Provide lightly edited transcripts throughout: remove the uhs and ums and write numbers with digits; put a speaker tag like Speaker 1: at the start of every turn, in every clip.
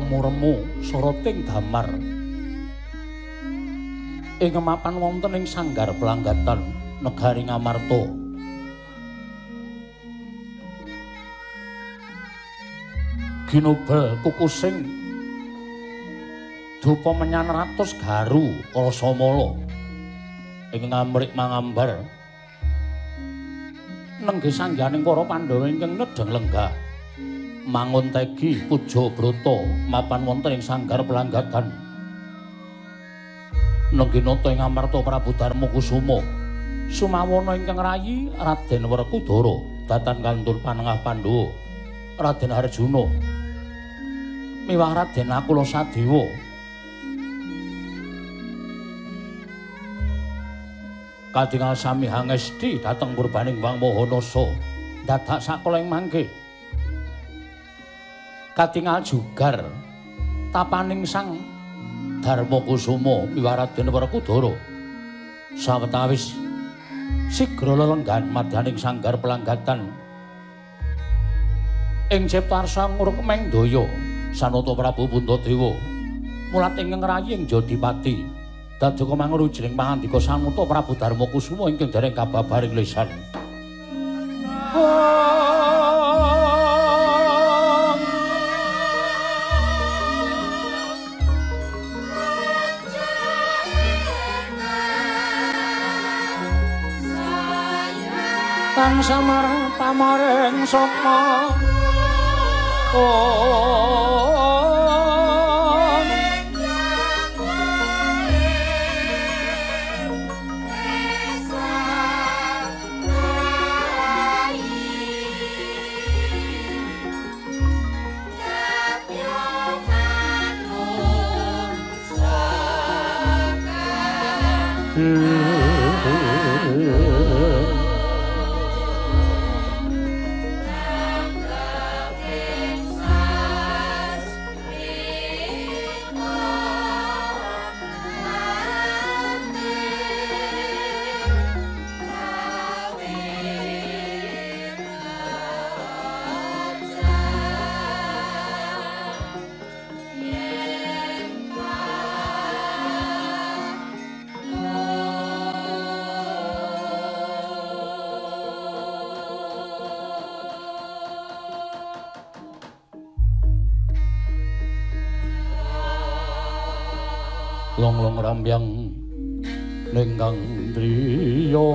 Speaker 1: remu-remu soroting damar ing mapan wonten ing sanggar Pelanggatan negari Ngamarta. Ginobel kukusing dupa menyan ratus garu Rasamala ing ngamrik mangambar nenggih sangganing para Pandhawa ingkang nedheng lenggah mangun tegi puja brata mapan wonten ing sanggar Pelanggatan nenggih nata ing Amarta Prabu Darmakusuma sumawana ingkang rayi Raden Werkudara datan kantun panengah Pandhawa Raden Arjuna miwah Raden Nakula Sadewa kadingal sami hangesti dhateng purbaning Wang Mahanasa dadak sakala ing mangke kadingal jugar tapaning Sang Darmakusuma miwah Raden Werkudara sawetawis sigra lelenggan madyaning sanggar Pelanggatan ing ciptarsa ngurkemeng daya Sanata Prabu Puntadewa mulat ingkang rayi ing Jodipati dadoka mangrujining pangandika Sanata Prabu Darmakusuma ingkang dereng kababaring lisan. Kang samar pamaring sukma long-long rambyang ninggang driya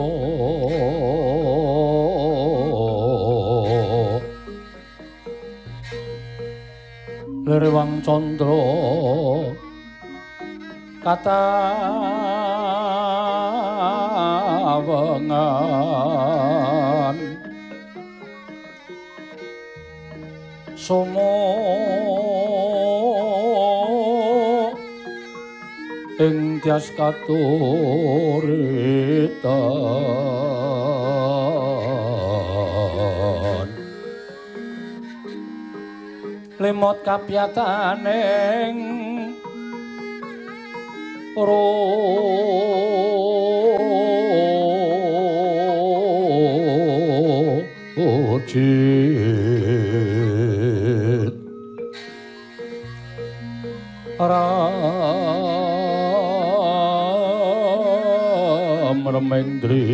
Speaker 1: lerewang candra katawengan somo ing tias katuritan lemot kapiyataning rojit remendri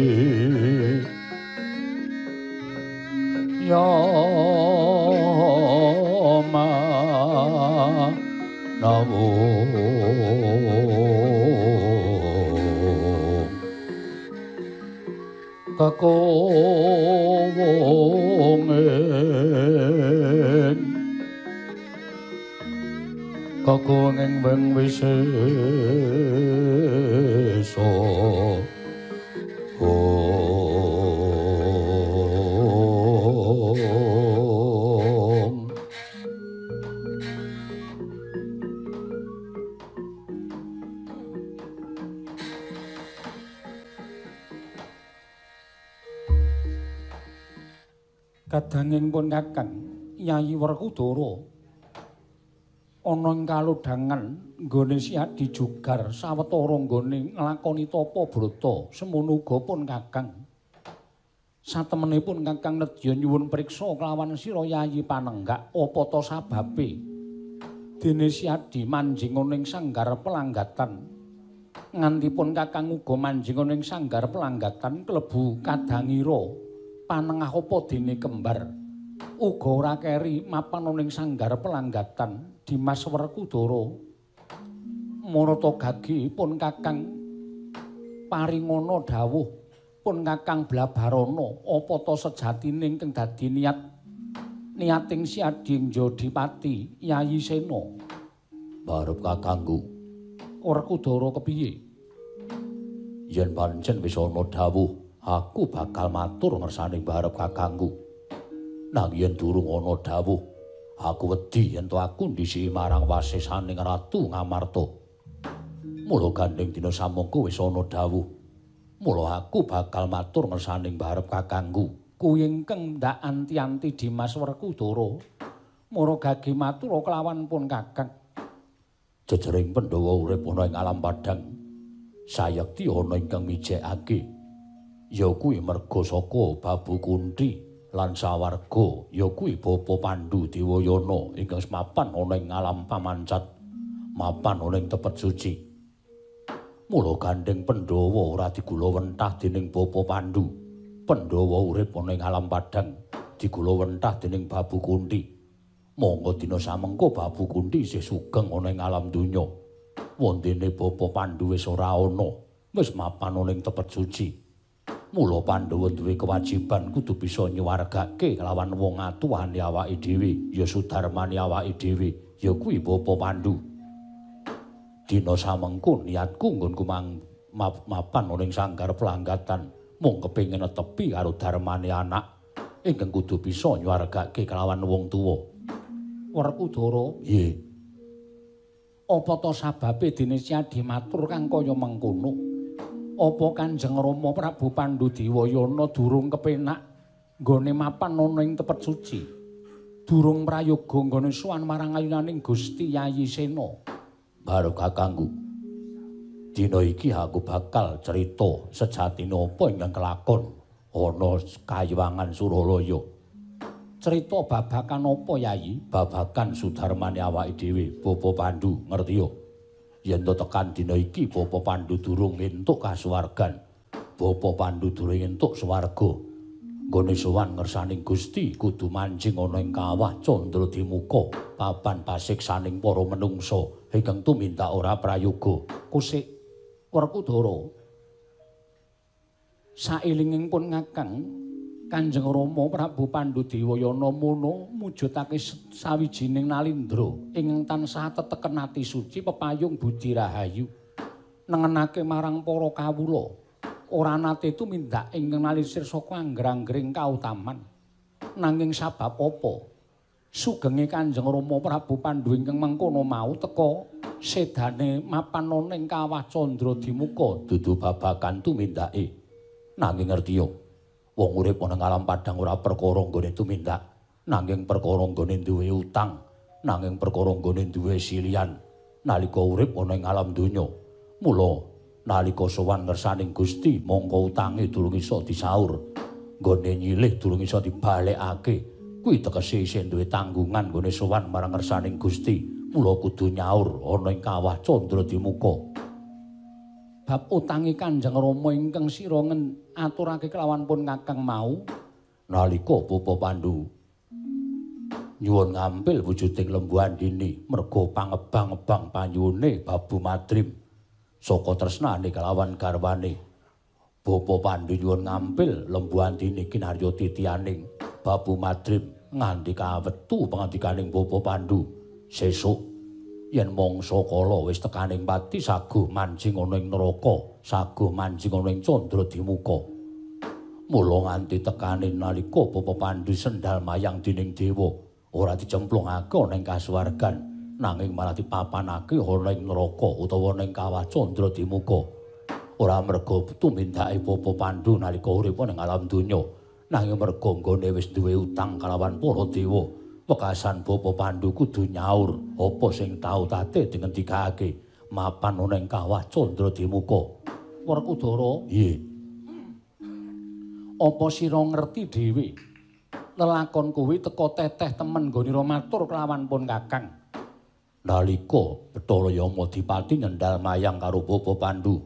Speaker 1: yama nawo kakunging weng wisesa kadanging pun Kakang Yayi Werkudara ana ing kalodhangan nggone siadi jugar sawetara nggone nglakoni tapa brata semono uga pun Kakang satemenipun Kakang nedya nyuwun priksa kelawan sira Yayi Panenggak apa ta sababe dene Siadi manjing ing sanggar pelanggatan. Ngantipun Kakang uga manjing ing sanggar pelanggatan klebu kadangira panengah apa dene kembar. Uga ora keri mapan ing sanggar pelanggatan Dimas Werkudara. Marata gagi pun Kakang paringana dawuh pun Kakang Blabarana apa ta sejatine ingkang dadi niating Siadi Jodipati Yayi Sena.
Speaker 2: Barep kakangku
Speaker 1: Werkudara kepiye?
Speaker 2: Yen pancen wis ana dawuh, aku bakal matur ngersane barep kakangku. Nang yen durung ana dawuh, aku wedi yen to aku ndhisiki marang wasesaning Ratu Ngamarta. Mula gandeng dina samangka wis ana dawuh. Mula aku bakal matur ngersaning barep kakangku.
Speaker 1: Kuwi ingkang ndak anti-anti Dimas Werkudara. Mara gage matur kelawan pun Kakang.
Speaker 2: Jejering Pandhawa urip ana ing alam padhang. Sayekti ana ingkang mijekake. Ya kuwi merga saka Babu Kunthi lan sawarga ya kuwi Bapa Pandhu Dewayana ingkang mapan ana ing alam pamancat, mapan ana ing tepet suci. Mula gandeng Pandhawa ora digula wentah dening Bapa Pandhu. Pandhawa urip ana ing alam padhang digula wentah dening Babu Kunthi. Monggo dina samengko Babu Kunthi isih sugeng ana ing alam donya. Wondene Bapa Pandhu wis ora ana, wis mapan ana ing tepet suci. Mula Pandhawa duwe kewajiban kudu bisa nyuwargake kelawan wong atuhane awake dhewe, ya sudarmane awake dhewe, ya kuwi Bapa Pandhu. Dina samengko niatku nggonku mapan ana ing sanggar pelanggatan. Mung kepengin netepi karo darmane anak ingkang kudu bisa nyuwargake kelawan wong tuwa.
Speaker 1: Werkudara,
Speaker 2: nggih.
Speaker 1: Apa ta sababe dene Siadi matur kang kaya mengkono? Apa Kanjeng Rama Prabu Pandhu Dewayana durung kepenak nggone mapan ana ing tepet suci? Durung prayoga nggone sowan marang ayunaning Gusti Yayi Sena?
Speaker 2: Barep kakangku. Dina iki aku bakal cerita sejatine apa ingkang kelakon ana Kayiwangan Suralaya.
Speaker 1: Cerita babakan apa Yayi?
Speaker 2: Babakan sudarmane awake dhewe, Bapa Pandhu, ngerti yo. Yen to tekan dina iki Bapa Pandhu durung entuk kasuwargan. Bapa Pandhu durung entuk swarga. Nggone sowan ngersaning Gusti kudu mancing ana ing kawah Candradimuka, papan pasiksaning para menungsa ingkang tumindak ora prayoga.
Speaker 1: Kusik Werkudara, sailinging pun Kakang Kanjeng Rama Prabu Pandhu Dewayana mono mujudake sawijining nalindra ingkang tansah teteken ati suci pepayung budi rahayu nengenake marang para kawula ora nate tumindak ingkang nalisir saka angger-anggering kautaman nanging sabab apa sugenge Kanjeng Rama Prabu Pandhu ingkang mengkono mau teka sedane mapan ana ing kawah Candradimuka
Speaker 2: dudu babakan tumindake. Nanging ngerti yo, wong urip ana ing alam padhang ora perkara nggone tumindak, nanging perkara nggone duwe utang, nanging perkara nggone duwe silian nalika urip ana ing alam donya. Mula nalika sowan ngersaning Gusti mongko utange durung isa disaur, nggone nyilih durung isa dibalekake. Kuwi tegese isih duwe tanggungan nggone sowan marang ngersaning Gusti. Mula kudu nyaur ana ing kawah Candradimuka.
Speaker 1: Bab utangi Kanjeng Rama ingkang sira aturake kelawan pun Kakang mau
Speaker 2: nalika Bapa Pandhu nyuwun ngampil wujuding Lembu Andini merga pangebang-ebang panyuwune Babu Madrim saka tresnane kelawan garwane. Bapa Pandhu nyuwun ngampil Lembu Andini kinarya titianing Babu Madrim nganti kawetu pangandikaning Bapa Pandhu. Sesuk yen mangsa kala wis tekaning pati saguh mancing ana ing neraka, saguh mancing ana ing Candradimuka. Mula nganti tekaning nalika Bapa Pandhu sendal mayang dening dewa, ora dicemplungake ana ing kasuwargan, nanging malah dipapanake ana ing neraka utawa ana ing kawah Candradimuka. Ora merga tumindake Bapa Pandhu nalika urip ana ing alam donya, nanging merga nggone wis duwe utang kalawan para dewa. Wekasan Bapa Pandhu kudu nyaur apa sing tau tate dingendikake mapan ana ing kawah Candradimuka.
Speaker 1: Werkudara,
Speaker 2: nggih.
Speaker 1: Apa sira ngerti dhewe lelakon kuwi teka teteh temen nggonira matur kelawan pun Kakang?
Speaker 2: Nalika Bathara Yama Dipati nyendhal mayang karo Bapa Pandhu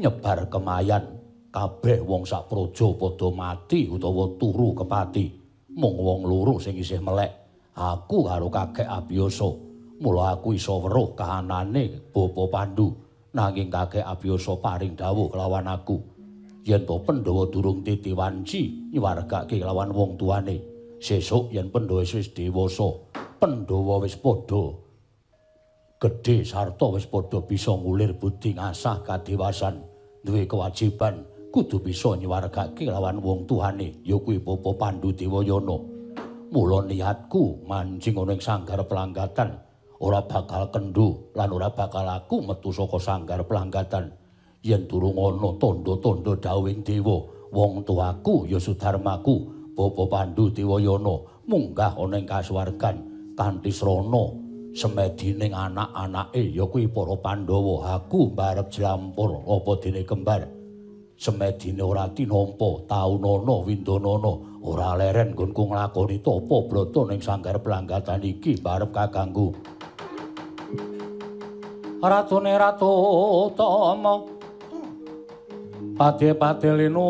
Speaker 2: nyebar kemayan kabeh wong sak praja padha mati utawa turu kepati mung wong loro sing isih melek aku karo Kakek Abiyasa mula aku iso weruh kahanane Bapa Pandhu nanging Kakek Abiyasa paring dawuh kelawan aku yen to Pandhawa durung titi wanci nyuwargake kelawan wong tuane sesuk yen Pandhawa wis dewasa Pandhawa wis padha gedhe sarta wis padha bisa ngulir budi ngasah kadewasan duwe kewajiban kudu bisa nyuwargake lawan wong tuhane ya kuwi Bapa Pandhu Dewayana mula niatku mancing ana ing sanggar pelanggatan ora bakal kendho lan ora bakal aku metu saka sanggar pelanggatan yen durung ana tandha-tandha dawuhing dewa wong tuaku ya Sudarmaku Bapa Pandhu Dewayana munggah ana ing kasuwargan kanthi srana semedining anak-anake ya kuwi para Pandhawa aku mbarep jlampur apa dene kembar semedine ora tinampa taunana windanana ora leren nggonku nglakoni tapa brata ning sanggar pelanggatan iki mbarep kakangku Ratune Ratu Tama Pati-pati linu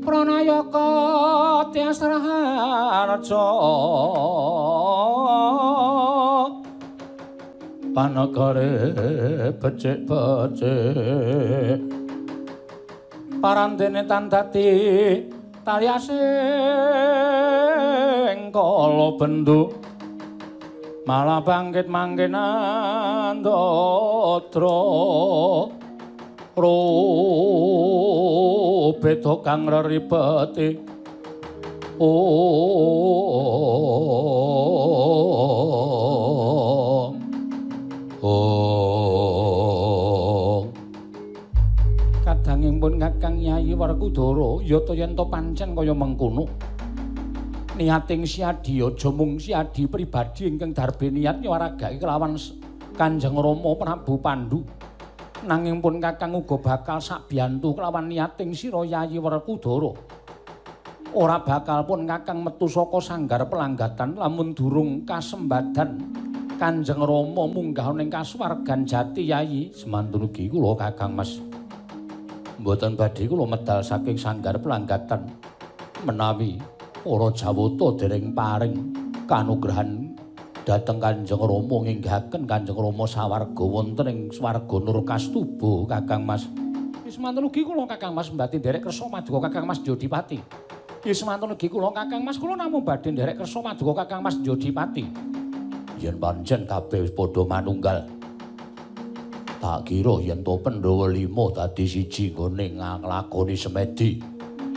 Speaker 2: Pranayaka Tiasraharja Panagare becik-becik Parandene tan dadi talyasing kala bendu malah bangkit mangkenan dodra beda kang reribeti kadangipun Kakang Yayi Werkudara yata yen to pancen kaya mengkono niating siadi aja mung siadi pribadi ingkang darbe niat nyuwaragake kelawan Kanjeng Rama Prabu Pandhu nanging pun Kakang uga bakal sakbiyantu kelawan niating sira Yayi Werkudara ora bakal pun Kakang metu saka sanggar pelanggatan lamun durung kasembadan Kanjeng Rama munggah ning kasuwargan jati Yayi semantun ugi kula Kakang Mas mboten badhe kula medal saking sanggar pelanggatan menawi para Jawata dereng paring kanugrahan dhateng Kanjeng Rama nginggahaken Kanjeng Rama sawarga wonten ing swarga Nurkastuba Kakang Mas. Wis mantun ugi kula Kakang Mas mbati nderek kersa maduka Kakang Mas Jodipati. Wis mantun ugi kula Kakang Mas kula namung badhe nderek kersa maduka Kakang Mas Jodipati. Yen pancen kabeh wis padha manunggal. Tak kira yen to Pandhawa 5 dadi siji nggone nglakoni semedi.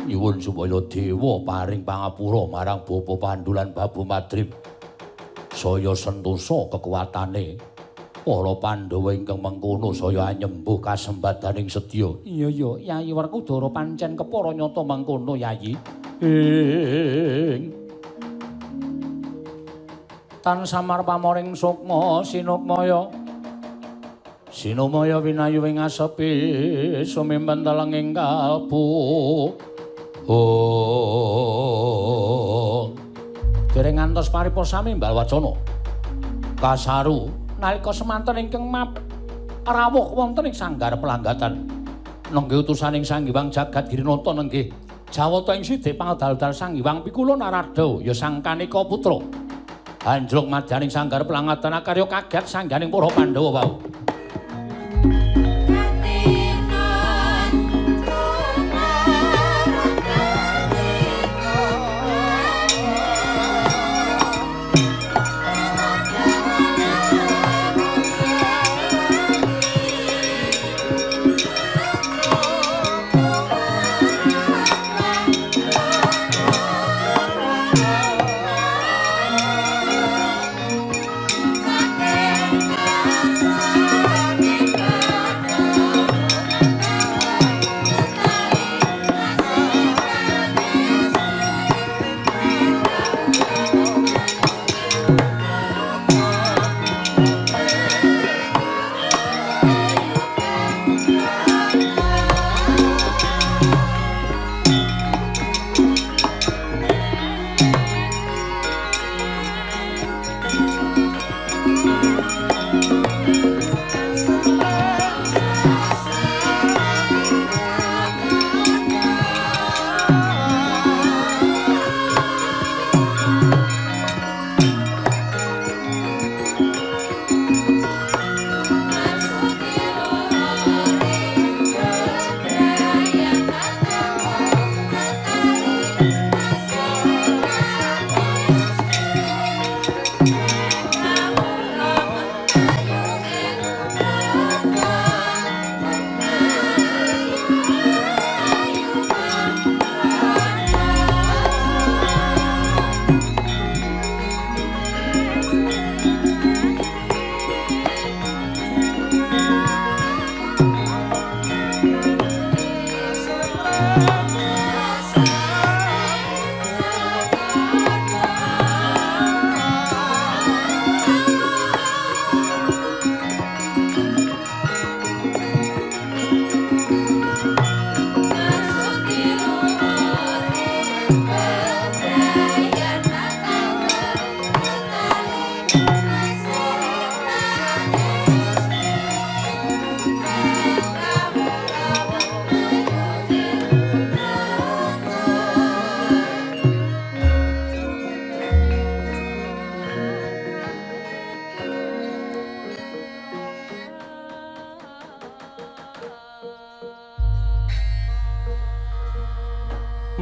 Speaker 2: Nyuwun supaya dewa paring pangapura marang Bapa Pandhu lan Babu Madrib. Saya sentosa kekuatane para Pandhawa ingkang mengkono saya anyembuh kasembadaning sedya. Iya ya, Yayi Werkudara pancen kepara nyata mengkono Yayi. Tan samar pamoring sukma sinukmaya. Sinumaya winayu ing asepi sumimpen telenging kalbu. Dereng ngantos pariposami Mbal Wacana. Kasaru nalika semanten ingkang rawuh wonten ing sanggar pelanggatan. Nenggih utusaning Sang Hyang Jagat Girinata nenggih Jawata ing sidhe pangdal-dal Sang Hyang Pikula Narada ya Sang Kanika Putra. Anjluk madyaning sanggar pelanggatan akarya kaget sangganing para Pandhawa wau.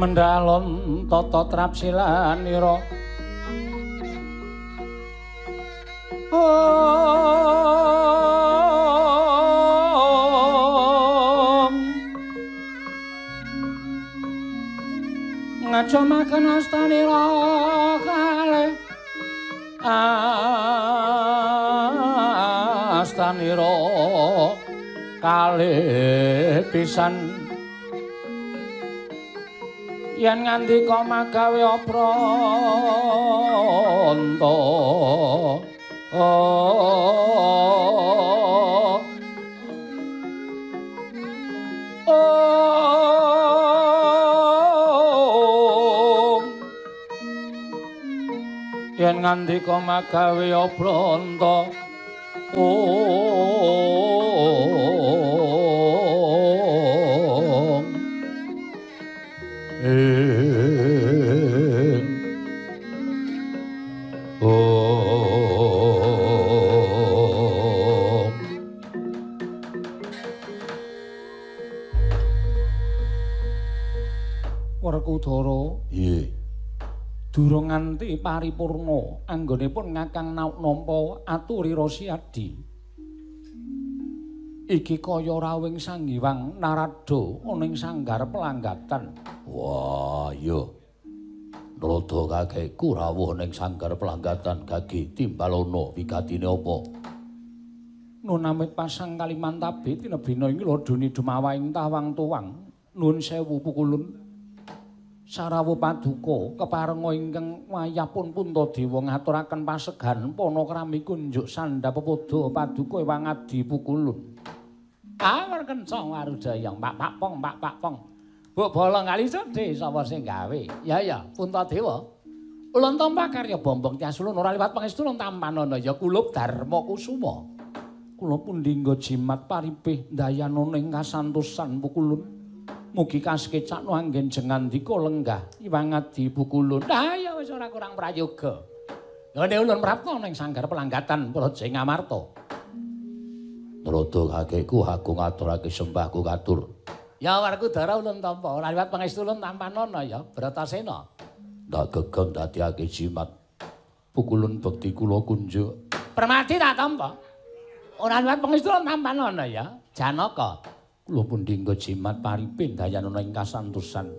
Speaker 1: mendalon tata trapsilanira ngajamaken astanira kalih astanira kalih pisan yen ngandika magawe apranta yen ngandika magawe apranta Werkudara.
Speaker 2: Iye.
Speaker 1: Durung nganti paripurna anggonipun Kakang nampa aturira siadi. Iki kaya rawing Sang Hyang Narada ana ing sanggar pelanggatan.
Speaker 2: Wah, iya. Narada kakekku rawuh ning sanggar pelanggatan gage timbalana wigatine apa?
Speaker 1: Nun amit pasang Kalimantabe tinebina ing ladoni dumawaing tawang tuwang. Nuwun sewu pukulun. Sarawuh paduka keparenga ingkang wayahipun Puntadewa ngaturaken pasegan panakrami kunjuk sandhap pepoda paduka ewang adi pukulun. Warkenca warudayang Pak Pong. Mbok bolong kali sedhe sapa sing gawe? Ya Puntadewa. Ulun tampa karya Bombong Tiasulun ora liwat pangestu tampanana ya kulup Darma Kusuma. Kula pundhingga jimat paripih dayana ing kasantosan pukulun. Mugi kasekecakno anggen jengandika lenggah Iwang Adi Pukulun. Ya wis ora kurang prayoga. Ngene ulun prapta ning sanggar pelanggatan Praja Ngamarta.
Speaker 2: Narada kakekku aku ngaturake sembahku katur.
Speaker 1: Ya Werkudara ulun tampa ora liwat pangestu ulun tampanana ya Bratasena.
Speaker 2: Ndak gegem dadiake jimat pukulun bekti kula kunjuk.
Speaker 1: Permadi tak tampa. Ora liwat pangestu ulun tampanana ya Janaka.
Speaker 2: Kula pundhingga jimat paripin dayana ing kasantosan.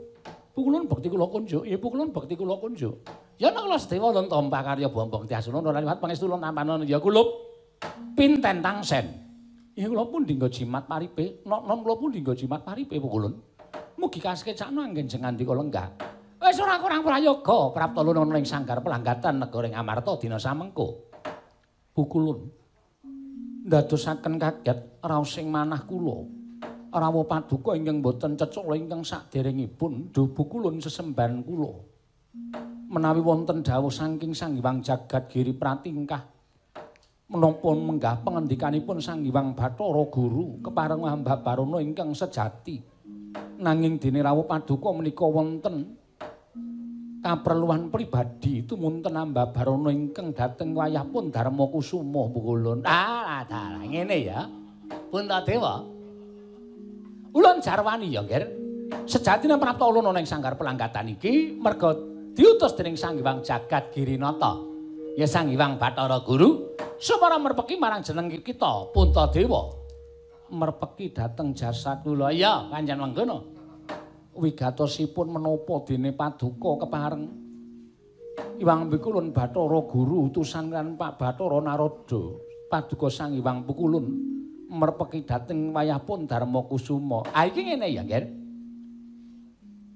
Speaker 1: Pukulun bekti kula kunjuk, pukulun bekti kula kunjuk. Ya nek kula sedewa ulun tampa karya Bombong Tiasulun ora liwat pangestu ulun tampanana ya kulup pinten tangsen. Kula pundhingga jimat paripe, nom kula pundhingga jimat paripe pukulun. Mugi kasekecakno anggen jengandika lenggah. Wis ora kurang prayoga prapta lunana ing sanggar pelanggatan negara Ngamarta dina samengko. Pukulun ndadosaken kaget raosing manah kula. Rawuh paduka ingkang boten cecuk ingkang saderengipun Pukulun sesembahan kula. Menawi wonten dawuh saking Sang Hyang Jagat Giri Pratingkah menapa menggah pangendikanipun Sang Hyang Bathara Guru kepareng hamba barana ingkang sejati. Nanging dene rawuh paduka menika wonten kaperluan pribadi tumunten hamba barana ingkang dhateng wayahipun Darma Kusuma Pukulun. Ngene ya. Puntadewa. Ulun jarwani ya, Nger. Sejatine prapta ulun ana ing sanggar pelanggatan iki merga diutus dening Sang Hyang Jagat Girinata. Ya Sang Hyang Bathara Guru supaya merpeki marang jeneng kita Puntadewa. Merpeki dhateng jasad kula. Ya, pancen mangkono. Wigatosipun menapa dene paduka kepareng Hyang Pikulun Bathara Guru utusan kan Pak Bathara Narada. Paduka Sang Hyang Pikulun merpeki dhateng wayahipun Darma Kusuma. Iki ngene ya, Nger.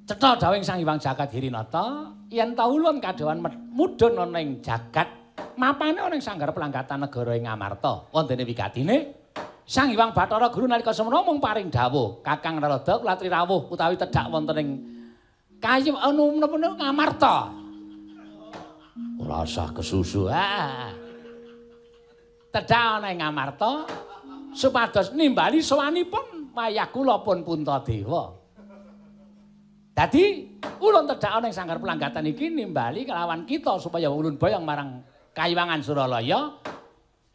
Speaker 1: Cetha dawuhing Sang Hyang Jagat Girinata, yen ta ulun kadhawan mudhun ana ing jagat, mapane ana ing sanggar pelanggatan negara ing Ngamarta. Wontene wigatine Sang Hyang Bathara Guru nalika semana mung paring dawuh, Kakang Narada kula aturi rawuh utawi tedhak wonten ing kayu anu menapa Ngamarta.
Speaker 2: Ora usah kesusu.
Speaker 1: Tedhak ana ing Ngamarta supados nimbali sowanipun wayah kula pun Puntadewa. Dadi ulun tedhak ana ing sanggar pelanggatan iki nimbali kelawan kita supaya ulun boyong marang Kayiwangan Suralaya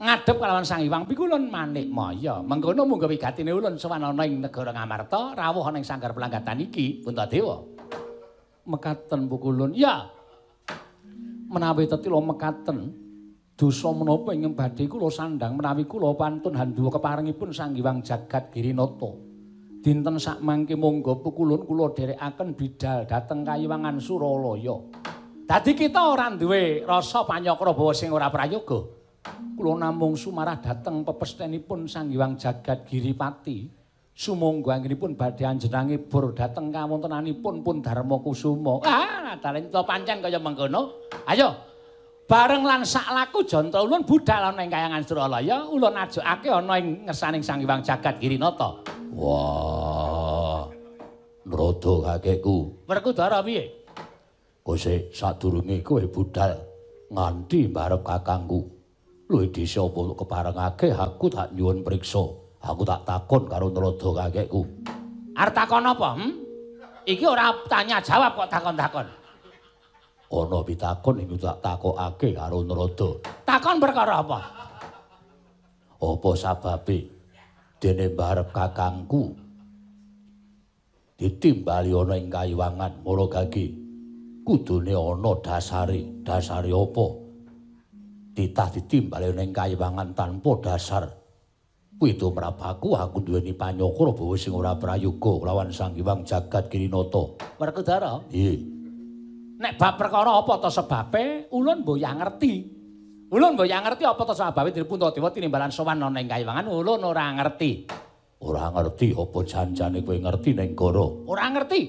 Speaker 1: ngadhep kelawan Sang Hyang Pikulun Manikmaya. Mengkono munggo wigatine ulun sowan ana ing negara Ngamarta rawuh ana ing sanggar pelanggatan iki Puntadewa. Mekaten pukulun. Ya. Menawi tetila mekaten dosa menapa ingkang badhe kula sandhang menawi kula pantun handhuwa keparengipun Sang Hyang Jagat Girinata. Dinten sakmangke monggo pukulun kula dherekaken bidhal dhateng Kayiwangan Suralaya. Dadi kita ora duwe rasa panyakra bawa sing ora prayoga. Kula namung sumarah dhateng pepesthenipun Sang Hyang Jagat Giripati. Sumangga anggenipun badhe anjenengan ngibur dhateng kawontenanipun pun Darma Kusuma. Dalem to pancen kaya mengkono. Ayo. Bareng lan sak laku janta ulun budhal ana ing Kayangan Suralaya, ulun ajokake ana ing ngersaning Sang Hyang Jagat Girinata.
Speaker 2: Wah. Nrada kakekku.
Speaker 1: Werkudara piye?
Speaker 2: Kose sadurunge kowe budhal nganti mbarep kakangku. Lho desa apa keparengake aku tak nyuwun priksa. Aku tak takon karo Nrada kakekku.
Speaker 1: Arep takon apa? Iki ora tanya jawab kok takon-takon.
Speaker 2: Ana pitakon iki tak takokake karo Nrada.
Speaker 1: Takon perkara apa?
Speaker 2: Apa sababe dene mbarep kakangku ditimbali ana ing Kayiwangan Maragage kudune ana dasare. Dasare apa? Titah ditimbali ana ing Kayiwangan tanpa dasar. Kuwi tumrapaku aku duweni panyakra bawa sing ora prayoga lawan Sang Hyang Jagat Girinata.
Speaker 1: Werkudara?
Speaker 2: Nggih.
Speaker 1: Nek bab perkara apa to sebabe, ulun mboya ngerti. Ulun mboya ngerti apa to sebabe Puntadewa tinimbalan sowan ana ing Kayiwangan, ulun ora ngerti.
Speaker 2: Ora ngerti apa janjane kowe ngerti ning Goro?
Speaker 1: Ora ngerti.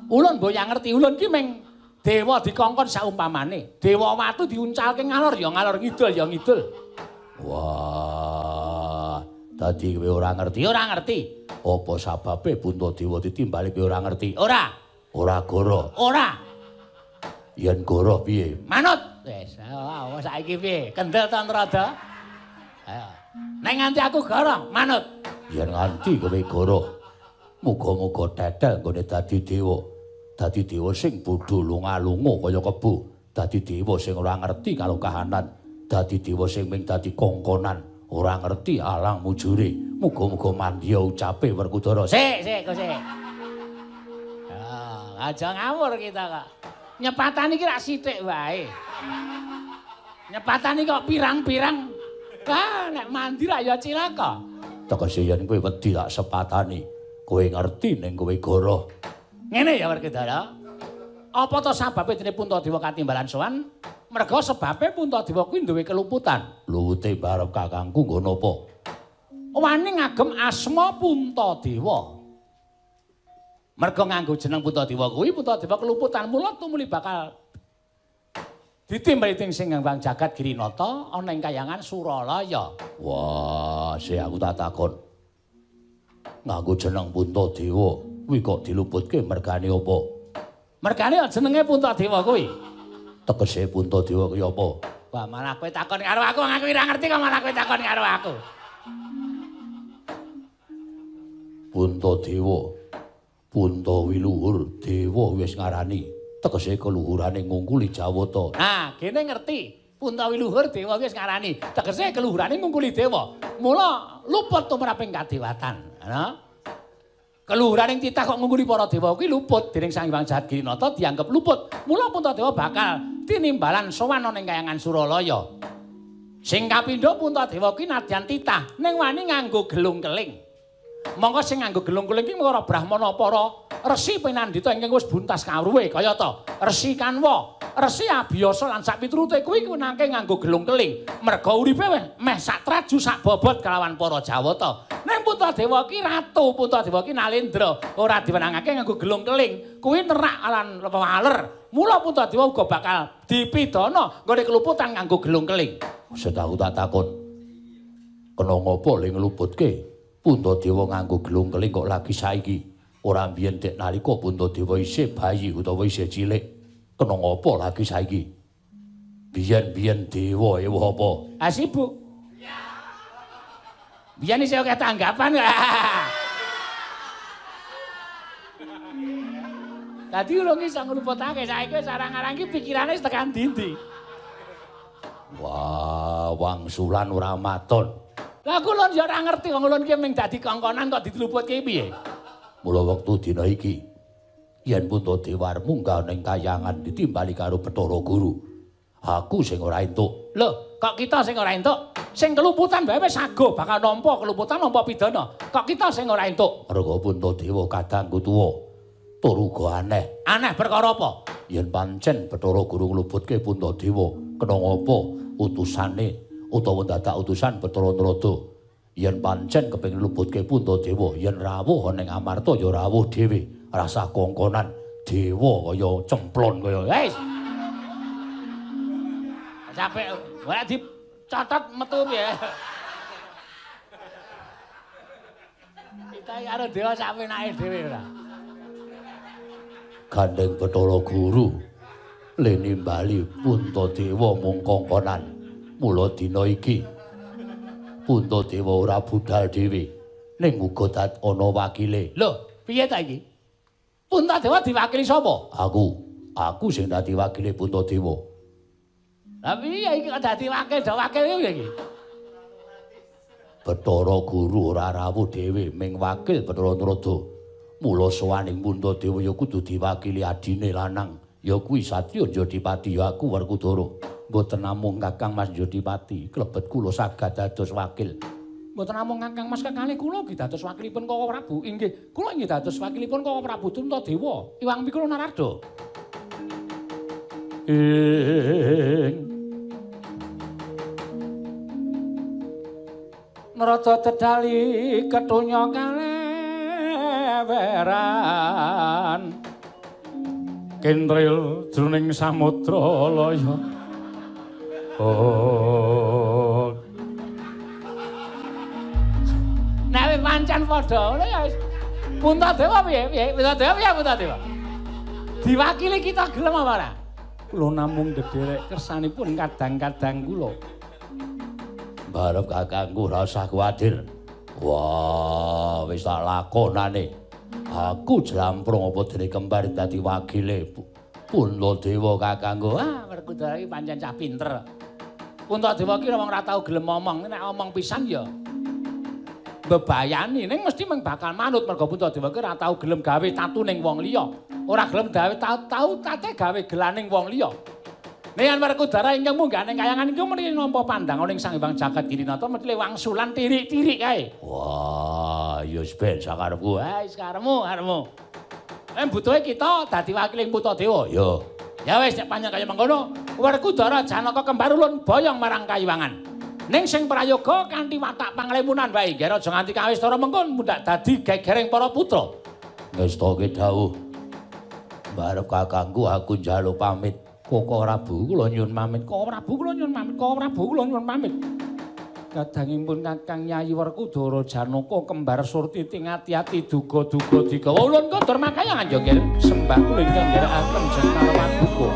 Speaker 1: Ulun mboya ngerti, ulun ki meng dewa dikongkon saumpamane. Dewa watu diuncalke ngalor ya ngalor, ngidul ya ngidul.
Speaker 2: Wah, dadi kowe ora ngerti.
Speaker 1: Ora ngerti.
Speaker 2: Apa sababe Puntadewa ditimbali kowe ora ngerti?
Speaker 1: Ora.
Speaker 2: Ora Goro.
Speaker 1: Ora.
Speaker 2: Yen Goro piye?
Speaker 1: Manut. Wis, saiki piye? Kendel ta Nrada? Ayo. Nek nganti aku Goro, manut.
Speaker 2: Yen nganti kowe Goro, muga-muga tetel nggone dadi dewa. Dadi dewa sing bodho lunga-lunga kaya kebo. Dadi dewa sing ora ngerti karo kahanan. Dadi dewa sing mung dadi kongkonan, ora ngerti alang mujure. Muga-muga mandya ucape Werkudara.
Speaker 1: Sik, Kusik. Aja ngawur kita kok. Nyepatan iki rak sithik wae. Nyepatan iki kok pirang-pirang. Nek mandi ra ya cilaka.
Speaker 2: Tegese yen kowe wedi tak sepatani, kowe ngerti ning kowe Goro.
Speaker 1: Ngene ya Werkudara. Apa to sababe dene Puntadewa katimbalan sowan? Merga sebabe Puntadewa kuwi duwe keluputan.
Speaker 2: Luwute barep kakangku nggo napa?
Speaker 1: Wani ngagem asma Puntadewa. Merga nganggo jeneng Puntadewa kuwi Puntadewa keluputan, mula tumuli bakal ditimbali ting Sang Hyang Jagat Girinata ana ing Kayangan Suralaya.
Speaker 2: Wah, sik aku tak takon. Nganggo jeneng Puntadewa kuwi kok diluputke mergane apa?
Speaker 1: Mergane jenenge Puntadewa kuwi.
Speaker 2: Tegese Puntadewa kuwi apa?
Speaker 1: Wah, malah kowe takon karo aku, aku ora ngerti kok malah kowe takon karo aku.
Speaker 2: Puntadewa. Puntawiluhur dewa wis ngarani. Tegese keluhurane ngungkuli Jawata.
Speaker 1: Nah, kene ngerti. Puntawiluhur dewa wis ngarani. Tegese keluhurane ngungkuli dewa. Mula luput tumraping kadewatan. Ana? Keluhuraning titah kok ngungkuli para dewa kuwi luput dening Sang Hyang Jagat Girinata dianggep luput. Mula Puntadewa bakal tinimbalan sowan ana ing Kayangan Suralaya. Sing kapindho Puntadewa kuwi nadyan titah ning wani nganggo gelung keling. Monggo sing nganggo gelung keling ki para brahmana para resi pinandhita ingkang wis buntas kawruhe kaya ta Resi Kanwa, Resi Abiyasa lan sak piturute kuwi nangke nganggo gelung keling. Merga uripe meh sak traju sak bobot kelawan para Jawata. Ning Puntadewa ki ratu, Puntadewa ki Nalendra ora diwenangake nganggo gelung keling. Kuwi nerak lan waler. Mula Puntadewa uga bakal dipidana nggone keluputan nganggo gelung keling.
Speaker 2: Setahu tak takon. Kena ngopo le ngluputke? Puntadewa nganggo gelung keling kok lagi saiki. Ora mbiyen dek nalika Puntadewa isih bayi utawa isih cilik. Kena ngopo lagi saiki? Biyen-biyen dewa ewah apa?
Speaker 1: Sibuk. Biyen isih akeh tanggapan. Dadi ulun iso ngluputake saiki wis arang-arang iki pikirane wis tekan ndi-ndi.
Speaker 2: Wah, wangsulan ora maton.
Speaker 1: Lah kula ya ora ngerti wong ulun ki mung dadi kongkonan kok diluputke piye.
Speaker 2: Mula wektu dina iki yen Puntadewa munggah ning kayangan ditimbali karo Bathara Guru. Aku sing ora entuk.
Speaker 1: Lho, kok kita sing ora entuk? Sing keluputan bae wis sago bakal nampa keluputan nampa pidana. Kok kita sing ora entuk?
Speaker 2: Merga Puntadewa kadangku tuwa. Tur uga aneh.
Speaker 1: Aneh perkara apa?
Speaker 2: Yen pancen Bathara Guru ngluputke Puntadewa, kena ngapa utusane utawa dadak utusan Bathara Narada? Yen pancen kepengin ngluputke Puntadewa, yen rawuh ning Amarta ya rawuh dhewe, rasa kongkonan dewa kaya cemplon kaya. Wis.
Speaker 1: Capek, ora dicatat metu piye. Kita karo dewa sapenake dhewe ora.
Speaker 2: Gandeng Bathara Guru le nimbali Puntadewa mung kongkonan. Mula dina iki Puntadewa ora budal dhewe, ning uga ana wakile.
Speaker 1: Lho, piye ta iki? Puntadewa diwakili sapa?
Speaker 2: Aku sing dadi wakile Puntadewa.
Speaker 1: Lah piye iki kok dadi wakil piye iki?
Speaker 2: Bathara Guru ora rawuh dhewe, ming wakil Bathara Narada. Mula sowaning Puntadewa ya kudu diwakili adine lanang, ya kuwi Satya Jodipati, ya aku Werkudara. Mboten namung Kakang Mas Jodipati, klebet kula saged dados wakil.
Speaker 1: Mboten namung Kakang Mas kekalih kula nggih dados wakilipun Koko Prabu. Inggih, kula inggih dados wakilipun Koko Prabu Puntadewa, Iwang Pikula Narada. Narada Dedali ketunya kaleweran kendril jroning samudra laya. Oh. Nek pancen padha ngono ya wis. Puntadewa piye? Puntadewa. Diwakili kita gelem apa ora? Kula namung ndederek kersanipun kadang-kadang kula.
Speaker 2: Barep kakangku ora usah kuwatir. Wah, wis tak lakonane. Aku jlamprung apa dene kembar dadi wakile Puntadewa kakangku.
Speaker 1: Wah, Werkudara iki pancen cah pinter. Puntadewa ki wong ora tau gelem ngomong, nek omong pisan ya bebayani ning mesti mung bakal manut mergo Puntadewa ki ora tau gelem gawe tatu ning wong liya. Ora gelem gawe tau tate gawe gelaning wong liya. Nek Werkudara ingkang munggah ning kayangan iki mriki nampa pandang ning Sang Hyang Jagat Kirinata mesti wangsulan tirik-tirik kae.
Speaker 2: Wah, ya wis ben sakarepku.
Speaker 1: Wis karepmu. Butuhe kita dadi wakiling Puntadewa.
Speaker 2: Ya.
Speaker 1: Ya wis nek pancen kaya mengkono, Werkudara Janaka kembar ulun boyong marang Kayuwangan. Ning sing prayoga kanthi watak panglemunan wae, nggih aja nganti kawis cara mengkon mundak dadi gegering para putra.
Speaker 2: Ngestake dawuh. Barep kakangku aku njaluk pamit. Koko Prabu kula nyuwun pamit.
Speaker 1: Koko Prabu kula nyuwun pamit. Kadangipun Kakang Yayi Werkudara Janaka kembar surti ting ati-ati duga-duga digawa ulun kondur makayangan ya nggih sembah kula ingkang nderekaken jeneng Waduka.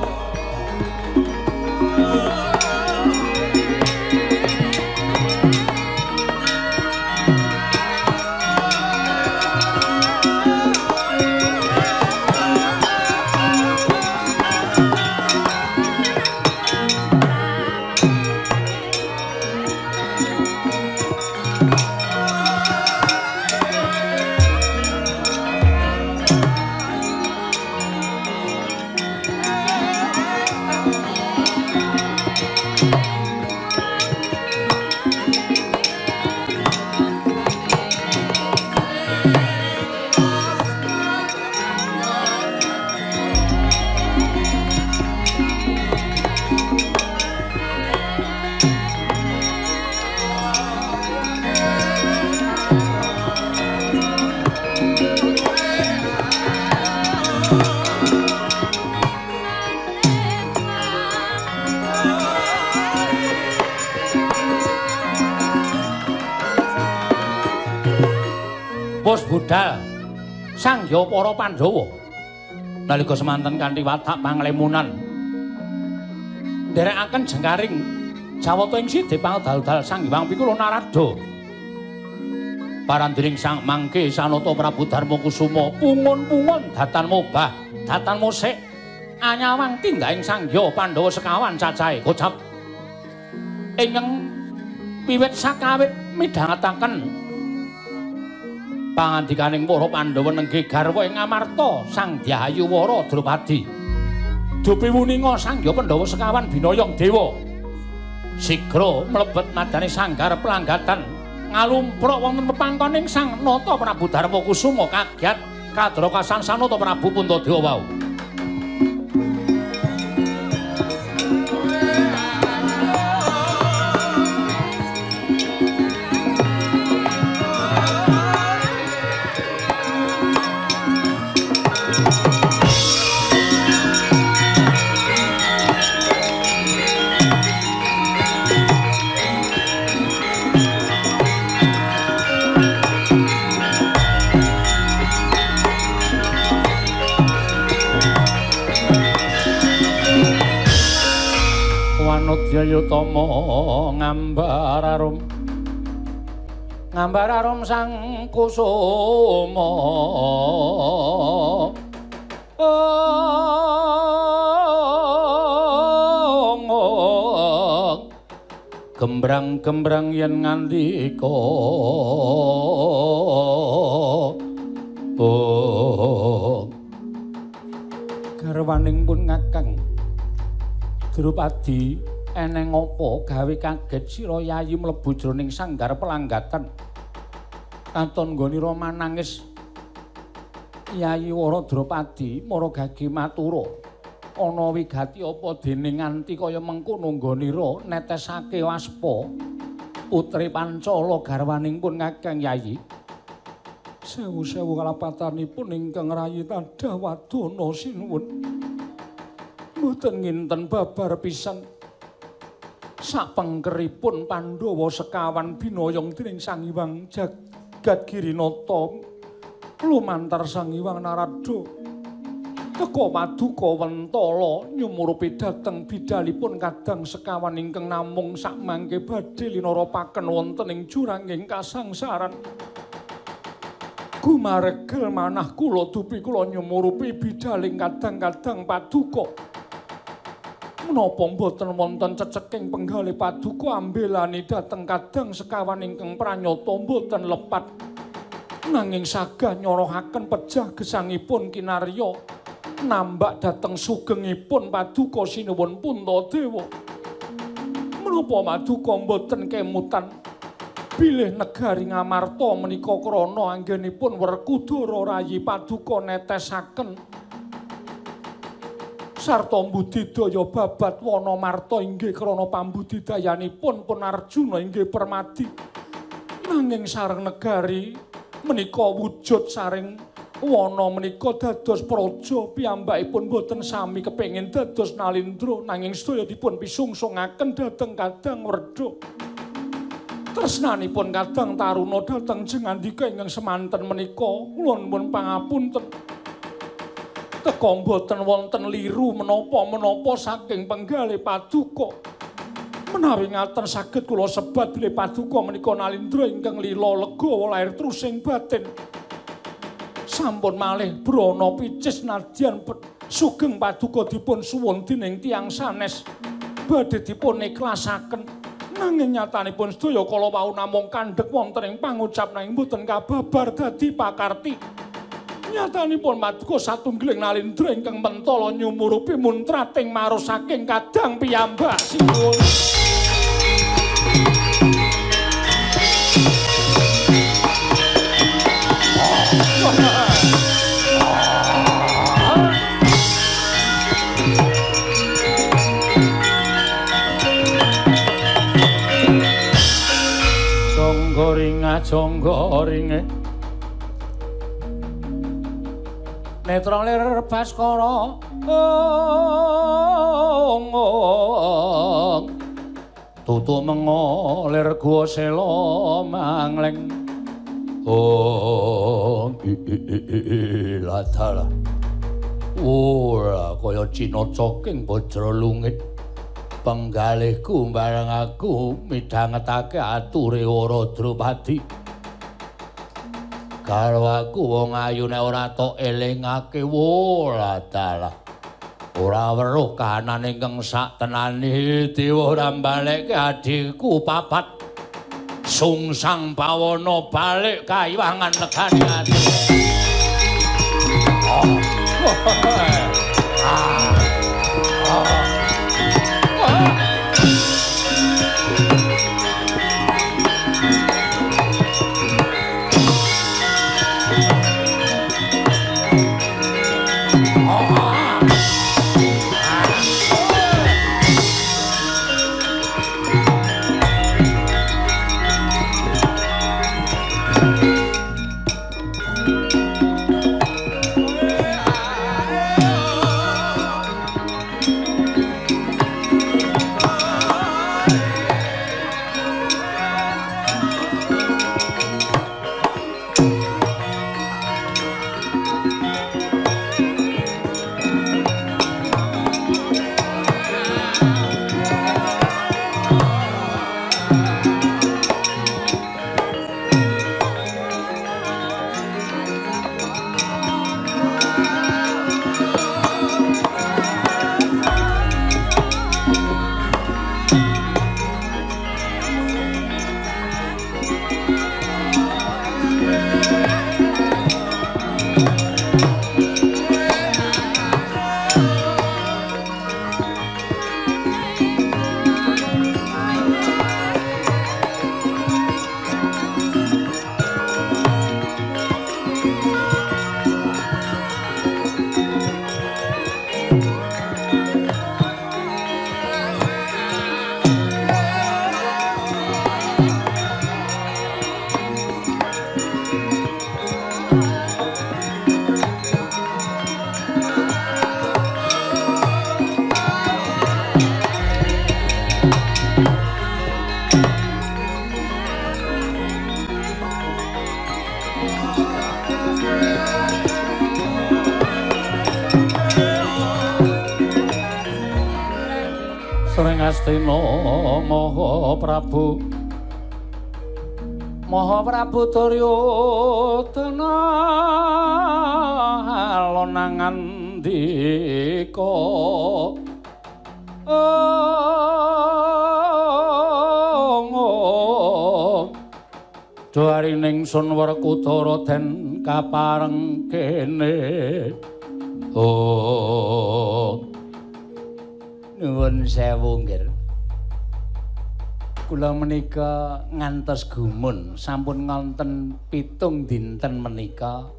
Speaker 1: Pus budal sangya para Pandhawa nalika semanten kanthi watak panglemunan nderekaken jengkaring Jawata ing sidhe pangdal-dal Sang Hyang Pikula Narada parandiring sang mangke Sanata Prabu Darmakusuma pungun-pungun datan mobah datan musik anyawang tindhaing sangya Pandhawa sekawan cacahe kocap ingkang wiwit sakawit midhangetaken pangandikaning para Pandhawa nenggih garwa ing Amarta Sang Dhyayu Wara Drupadi. Dupi wuninga Sangya Pandhawa sekawan binayong dewa. Sigra mlebet madane sanggar pelanggatan ngalumpruk wonten pepangkoning Sang Nata Prabu Darmakusuma kagiat kadra kasangsana Nata Prabu Puntadewa wau. Wanudjayatama ngambar arum sang kusuma gembrang-gembrang yen ngandika garwaning pun Kakang Drupadi eneng apa gawe kaget sira Yayi mlebu jroning sanggar pelanggatan katon nggonira manangis Yayi Wara Drupadi mara gage matura ana wigati apa dene nganti kaya mengkono nggonira netesake waspa putri Pancala garwaning pun Kakang Yayi sewu-sewu kalapatanipun ingkang rayi tadah wadana sinuwun mboten nginten babar pisan sapengkeripun Pandhawa sekawan binayong dening Sang Hyang Jagadgirinata lumantar Sang Hyang Narada teka Paduka Wentala nyumurupi dhateng bidalipun kadang sekawan ingkang namung sakmangke badhe linarapaken wonten ing juranging kasangsaran gumaregel manah kula dupi kula nyumurupi bidaling kadang-kadang Paduka menapa mboten wonten ceceking penggalih Paduka ambelani dhateng kadang sekawan ingkang pranyata mboten lepat nanging sagah nyorohaken pejah gesangipun kinarya nambak dhateng sugengipun Paduka sinuwun Puntadewa menapa Paduka mboten kemutan bilih negari Ngamarta menika krana anggenipun Werkudara rayi Paduka netesaken sarta mbudidaya babat Wanamarta inggih krana pambudidayanipun pun Arjuna inggih Permadi nanging sareng negari menika wujud saring wana menika dados praja piyambakipun boten sami kepengin dados Nalindra nanging sedaya dipun pisungsungaken dhateng Kadang Werda tresnanipun Kadang Taruna dhateng jengandika ingkang semanten menika kula nuwun pangapunten teka mboten wonten liru menapa-menapa saking penggalih Paduka. Menawi ngaten saged kula sebat bilih Paduka menika Nalindra ingkang lila legawa lair trusing batin. Sampun malih brana picis nadyan sugeng Paduka dipun suwun dening tiyang sanes badhe dipun ikhlasaken. Nanging nyatanipun sedaya kala wau namung kandhek wonten ing pangucap nanging mboten kababar dadi pakarti. Nyatanipun Paduka satunggiling Nalindra ingkang mentala nyumurupi muntrating marus saking Kadang piyambak sinuwun. Jonggoringe netra lir Baskara tutu mengolir gua sela mangleng latala ora kaya Cina coking Bajralungit penggalihku bareng aku midhangetake ature Wara Drupadi karo aku wong ayu nek ora tok elingake latala ora weruh kahanan ingkang sak tenane dewa ora mbalekke adikku papat sungsang bawana balik kayiwangan negani ati. Astina Maha Prabu Duryodana alonang andika Dwarining Sun Werkudara den kapareng kene Nuwun sewu nggih. Kula menika ngantos gumun sampun ngonten 7 dinten menika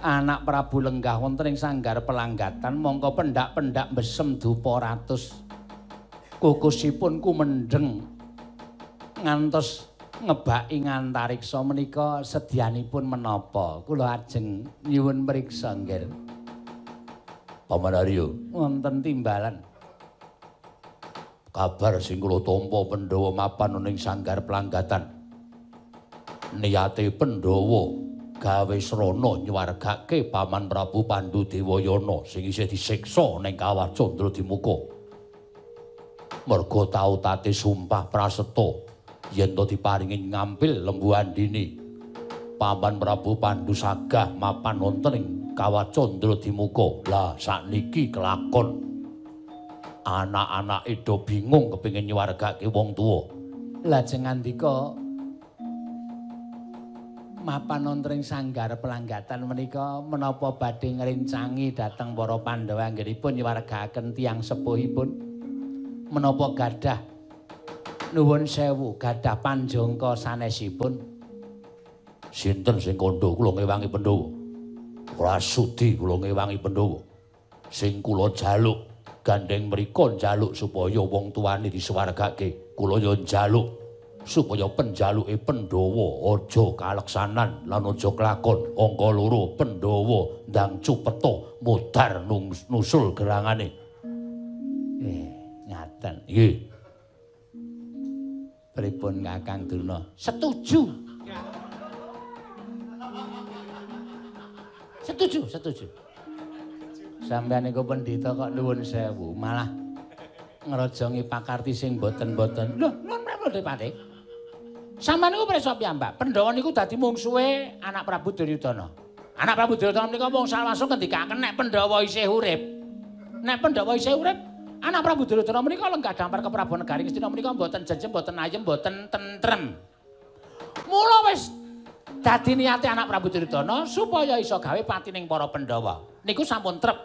Speaker 1: anak Prabu lenggah wonten ing sanggar pelanggatan mongko pendak-pendak besem dupa ratus kukusipun kumendheng ngantos ngebaki ngantariksa menika sedyanipun menapa kula ajeng nyuwun mriksa nggih. Pamanarya wonten timbalan kabar sing kula tampa Pandhawa mapan ning sanggar pelanggatan niyate Pandhawa gawe srana nyuwargake Paman Prabu Pandhu Dewayana sing isih disiksa ning Kawah Candradimuka merga tau tate sumpah praseta yen to diparingi ngampil Lembu Andini Paman Prabu Pandhu sagah mapan wonten ing Kawah Candradimuka. Lah sakniki kelakon anak-anak do bingung kepengin nyuwargake wong tuwa. Lajeng ngandika mapan wonten ing sanggar pelanggatan menika menapa badhe ngrencangi dhateng para Pandhawa anggenipun nyuwargaken tiyang sepuhipun menapa gadah nuwun sewu gadah panjangka sanesipun. Sinten sing kandha kula ngewangi Pandhawa? Ora sudi kula ngewangi Pandhawa. Sing kula jaluk gandeng mriko njaluk supaya wong tuwane disuwargake. Kula ya njaluk supaya penjaluke Pandhawa aja kaleksanan lan aja kelakon. Angka 2 Pandhawa ndang Cupeta mudhar nusul gerangane. Ngaten. Nggih. Pripun Kakang Druna? Setuju. Setuju. Sampeyan niku pendhita kok nuwun sewu, malah ngrajangi pakarti sing boten-boten. Lho, nuwun pripun Dipati? Sampeyan niku prisa piyambak? Pandhawa niku dadi mungsuhe anak Prabu Duryudana. Anak Prabu Duryudana menika wong salawasung ngendikaken nek Pandhawa isih urip. Nek Pandhawa isih urip, Anak Prabu Duryudana menika lenggah dampar ke Prabu Negari Ngastina menika mboten jejem, mboten ayem, mboten tentrem. Mula wis dadi niate anak Prabu Duryudana supaya iso gawe patining para Pandhawa. Niku sampun trep.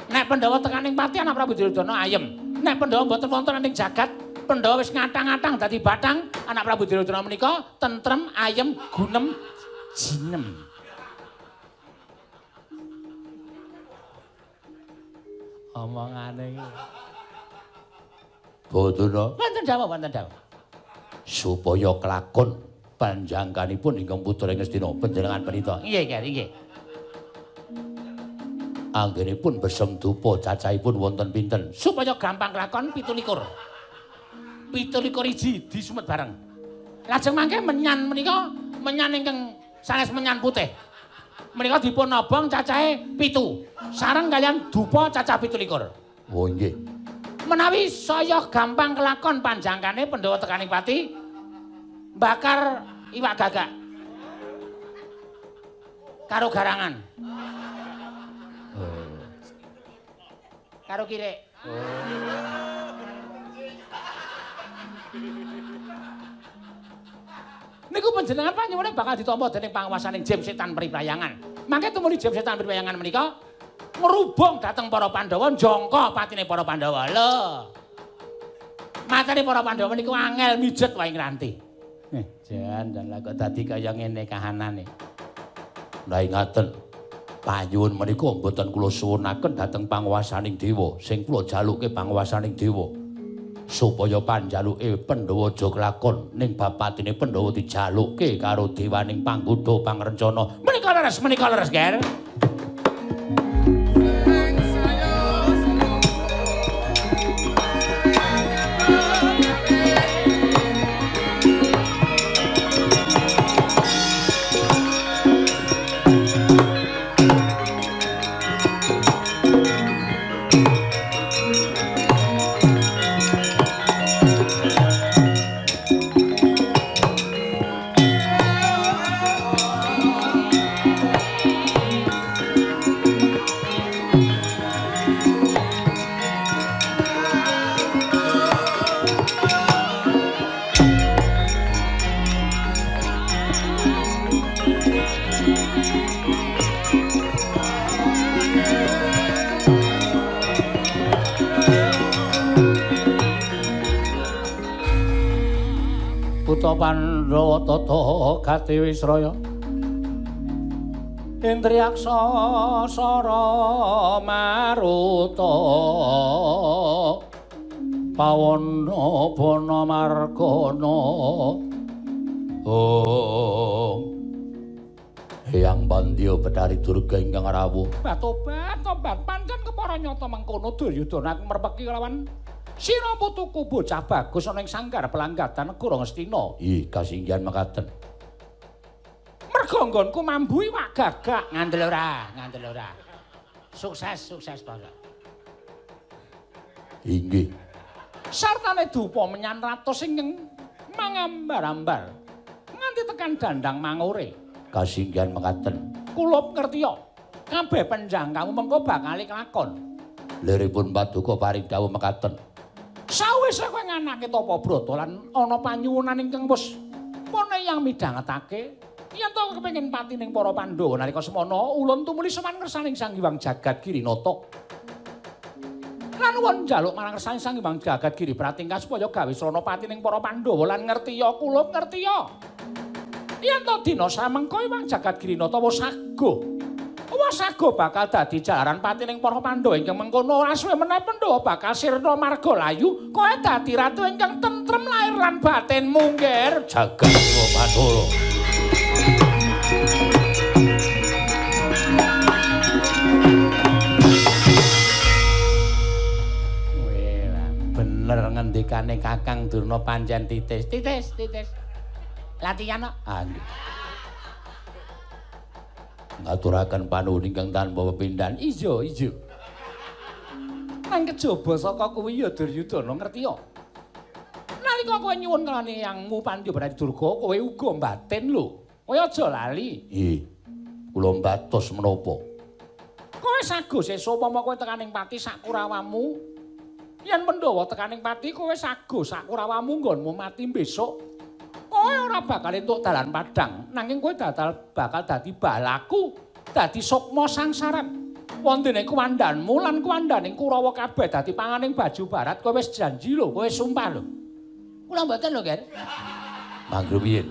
Speaker 1: Nek Pandhawa tekaning pati anak Prabu Duryudana ayem. Nek Pandhawa mboten wonten ing jagat, Pandhawa wis ngatang-atang dadi bathang, anak Prabu Duryudana menika tentrem, ayem, gunem, jinem. Omongane iki.
Speaker 2: Bodona.
Speaker 1: Wonten dawuh, wonten dawuh.
Speaker 2: Supaya kelakon panjangkanipun ingkang putra Ngastina panjenengan pranita.
Speaker 1: Nggih, nggih.
Speaker 2: Anggenipun besem dupa cacahipun wonten pinten?
Speaker 1: Supaya gampang kelakon 17. 17 iji disumet bareng. Lajeng mangke menyan menika menyan ingkang sanes menyan putih. Menika dipun obong cacahe 7. Sareng kalian dupa cacah 17.
Speaker 2: Oh nggih.
Speaker 1: Menawi saya gampang kelakon panjangkane Pandhawa tekaning pati bakar iwak gagak karo garangan. Karo kirek. Niku panjenengan panyuwune bakal ditampa dening panguwasaning Jem Setan Priprayangan. Mangke tumuli Jem Setan Priprayangan menika ngrubung dhateng para Pandhawa njangka patine para Pandhawa. Lho. Matane para Pandhawa niku angel mijet wae ngranti. Jan lha kok dadi kaya ngene kahanane.
Speaker 2: Lah ngaten. Panyuwun menika mboten kula suwunaken dhateng panguwasaning dewa, sing kula jaluke panguwasaning dewa. Supaya panjaluke Pandhawa aja kelakon ning bapatine Pandhawa dijaluke karo dewaning panggodha pangrencana.
Speaker 1: Menika leres, Ger. Pandhawa tata gati Wisraya Indriyaksa Sara Maruta Pawana Bana Margana
Speaker 2: Hyang Pandya Betari Durga ingkang rawuh.
Speaker 1: Tobat pancen kepara nyata mengkono Duryudana merpeki kelawan sira putuku bocah bagus ana ing sanggar pelanggatan negara Ngastina.
Speaker 2: Ih, kasinggihan mekaten.
Speaker 1: Merga nggonku mambu iwak gagak ngandel ora. Sukses to.
Speaker 2: Inggih.
Speaker 1: Sartane dupa menyan ratus ingkang mangambar-ambar nganti tekan dandang mangure.
Speaker 2: Kasinggihan mekaten.
Speaker 1: Kula ngertiya kabeh panjangkamu mengko bakal kelakon.
Speaker 2: Liripun paduka paring dawuh mekaten.
Speaker 1: Sawise kowe nganake tapa brata lan ana panyuwunan ingkang wis paneyang midhangetake yen to kepengin pati ning para Pandhawa nalika semana ulun tumuli sowan ngersaning Sang Hyang Jagadgirinata lan won njaluk marang ngersaning Sang Hyang Jagadgiri Pratingkah supaya gawe srana pati ning para Pandhawa lan ngertiya kula ngertiya yen to dina samengko Hyang Jagadgirinata Wasaga bakal dadi jalaran pati ning para Pandhawa ingkang mengkono ora suwe meneh Pandhawa bakal sirna marga layu kowe dadi ratu ingkang tentrem lair lan batin mungkir
Speaker 2: jagat Pandhawa.
Speaker 1: Wela bener ngendikane Kakang Durna pancen titis. Latihan kok.
Speaker 2: Ngaturaken panuwun ingkang tanpa pepindhan.
Speaker 1: Iya. Nang kejaba saka kuwi ya Duryudana ngertiya. Nalika kowe nyuwun kalane Hyangmu Pandya Betari Durga, kowe uga batin lho. Kowe aja lali.
Speaker 2: Nggih. Kula mbatos menapa?
Speaker 1: Kowe sago sesuk upama kowe tekaning pati sak kurawamu Yen Pandhawa tekaning pati kowe sago sak Kurawamu nggonmu mati besok. Kowe ora bakal entuk dalan padhang, nanging kowe bakal dadi balaku, dadi sukma sangsaran. Wontene kuwandanmu lan kuwandaning Kurawa kabeh dadi panganing baju barat, kowe wis janji lho, kowe sumpah lho. Kula mboten lho, Ger.
Speaker 2: Mangro piye?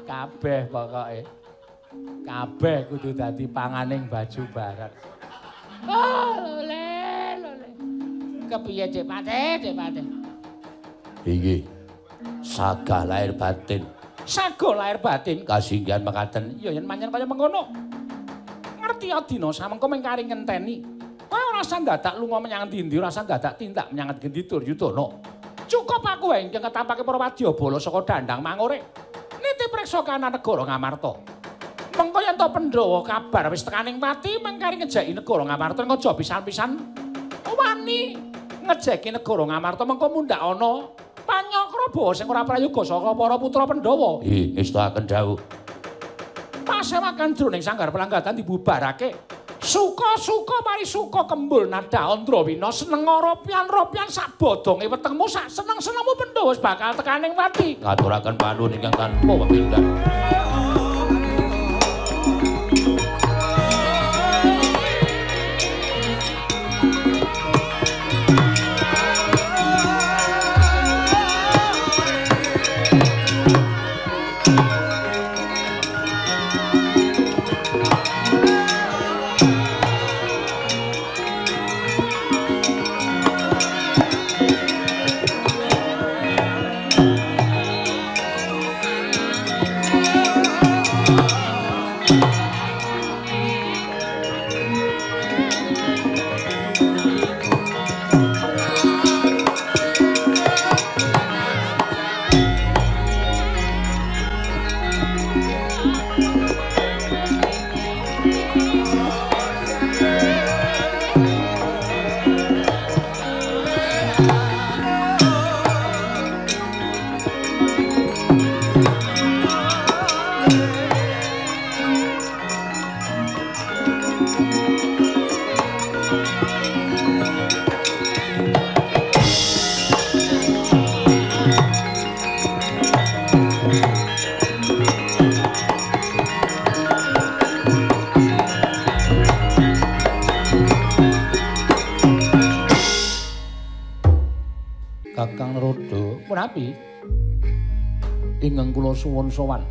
Speaker 1: Kabeh pokoke. Kabeh kudu dadi panganing baju barat. Lole. Kepiye Dik Patih?
Speaker 2: Inggih. Saga lahir batin.
Speaker 1: Saga lahir batin
Speaker 2: Kasinggihan mekaten.
Speaker 1: ya yen manyen kaya mengkono. Ngerti ya dina samengko mung kari ngenteni. Kowe ora usah dadak lunga menyang ndi-ndi, ora usah dadak tindak menyang ngendi Duryudana. Cukup aku wae ingkang ketampake para wadyabala saka Dandang Mangore. Niti priksa kana negara Ngamarta. Mengko yen to Pandhawa kabar wis tekaning pati mengkari ngejeki negara Ngamarta aja pisan-pisan wani ngejeki negara Ngamarta mengko mundhak ana Panyakraba sing ora prayoga saka para putra Pandhawa.
Speaker 2: Ngestaken dawuh.
Speaker 1: Pasewakan jroning sanggar pelanggatan dibubarake. Suka-suka mari suka kembul nada Andrawina seneng ropian-ropian sak bodonge wetengmu sak seneng-senengmu Pandhawa wis bakal tekaning pati.
Speaker 2: Ngaturaken panuwun ingkang tanpa pepindhan.
Speaker 1: Kakang Naroda, punapi? Ingkang kula suwun sowan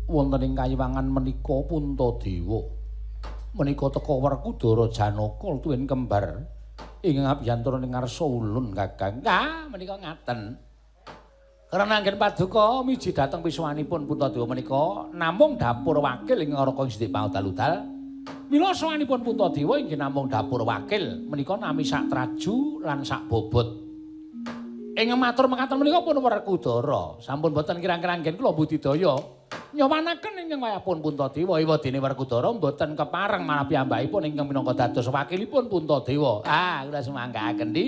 Speaker 1: wonten ing kayiwangan menika Puntadewa. Menika teka Werkudara Janaka tuwin kembar ingkang abiyantara ing ngarsa ulun Kakang. Menika ngaten. Karena anggen paduka miji dhateng piswanipun Puntadewa menika namung dapur wakil ing Raka Sidik Paudal-udal. Mila sawanipun Puntadewa inggih namung dapur wakil menika nami sak traju lan sak bobot. Ing matur mekaten menika pun Werkudara, sampun boten kirang-kirang anggen kula budidaya nyowanaken ingkang wayahipun Puntadewa. Ewadene Werkudara mboten kepareng malah piyambakipun ingkang minangka dados wakilipun Puntadewa. Kula sumanggaaken ndi.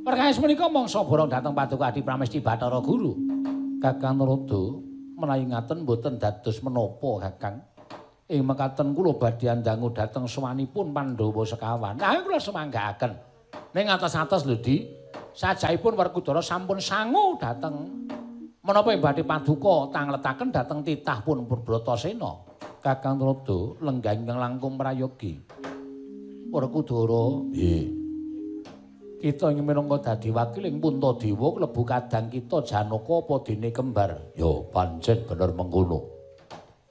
Speaker 1: Perkawis menika mangsa borong dhateng paduka Adi Pramesti Bathara Guru. Kakang Narada menawi ngaten mboten dados menapa Kakang. Ing mekaten kula badhe ndangu dhateng sawanipun Pandhawa sekawan. Kula sumanggaaken. Ning atos-atos lho Di. Sajaipun Werkudara sampun sangu dhateng menapa ing badhe paduka tangletaken dhateng titahpun Bratasena. Kakang Narada lenggah ingkang langkung prayogi. Werkudara, kita ingin minangka dadi wakil ing Puntadewa klebu kadang kita Janaka apa dene kembar.
Speaker 2: Ya pancen bener mengkono.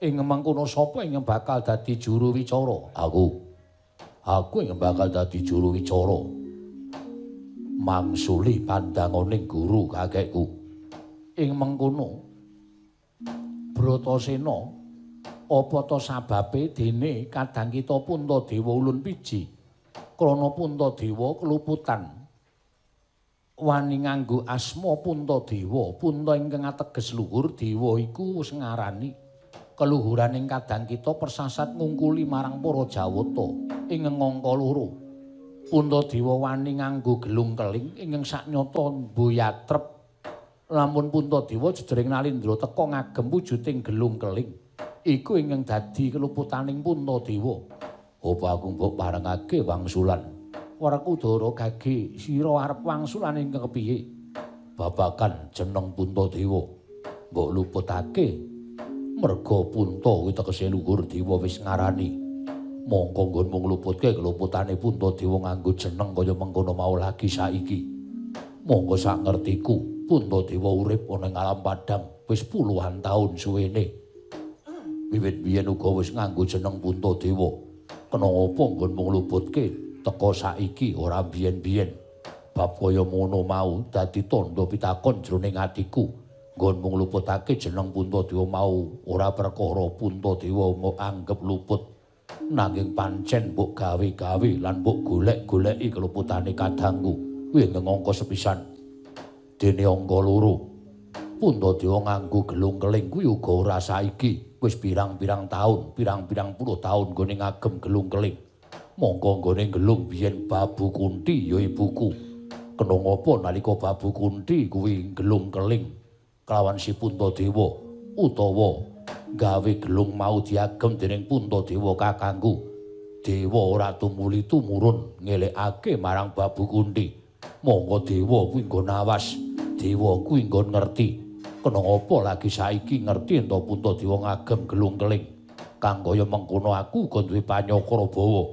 Speaker 1: Ing mengkono sapa ingkang bakal dadi juru wicara?
Speaker 2: Aku ingkang bakal dadi juru wicara. Mangsuli pandanganing guru kakekku.
Speaker 1: Ing mengkono Bratasena apa ta sababe dene kadang kita Puntadewa ulun piji krana Puntadewa keluputan wani nganggo asma Puntadewa. Punta ingkang ateges luhur, dewa iku wis ngarani keluhuraning kadang kita persasat ngungkuli marang para Jawata ing ngangka loro. Puntadewa wani nganggo gelung keling ingkang saknyata mboyatrep. Lamun Puntadewa jejering Nalindra teka ngagem wujuding gelung keling iku ingkang dadi keluputaning Puntadewa.
Speaker 2: Apa aku mbok parengake wangsulan
Speaker 1: Werkudara gage sira arep wangsulan ingkang kepiye?
Speaker 2: Babakan jeneng Puntadewa mbok luputake merga Punta kuwi tegese luhur dewa wis ngarani. Mongko nggonmu ngluputke keluputane Puntadewa nganggo jeneng kaya mengkono mau lagi saiki. Monggo sak ngertiku Puntadewa urip ana ing alam padang wis puluhan taun suwene. Wiwit biyen uga wis nganggo jeneng Puntadewa. Kena apa nggonmu ngluputke teka saiki ora biyen-biyen. Bab kaya ngono mau dadi tandha pitakon jroning atiku. Nggonmu ngluputake jeneng Puntadewa mau ora perkara Puntadewa mau anggep luput. Nanging pancen mbok gawe-gawe lan mbok golek-goleki keluputane kadangku kuwi ngangka sepisan dene angka 2 Puntadewa nganggo gelung keling kuwi uga ora saiki wis pirang-pirang taun pirang-pirang puluh taun nggone ngagem gelung keling mongko nggone gelung biyen Babu Kunti ya ibuku kena ngapa nalika Babu Kunti kuwi gelung keling kelawan si Puntadewa utawa gawe gelung mau diagem dening Puntadewa kakangku. Dewa ora tumuli tumurun ngelekake marang Babu Kunti. Monggo dewa kuwi nggon awas, dewa kuwi nggon ngerti. Kena apa lagi saiki ngerti ento Puntadewa ngagem gelung keling. Kang kaya mengkono aku uga duwe panyakra bawa.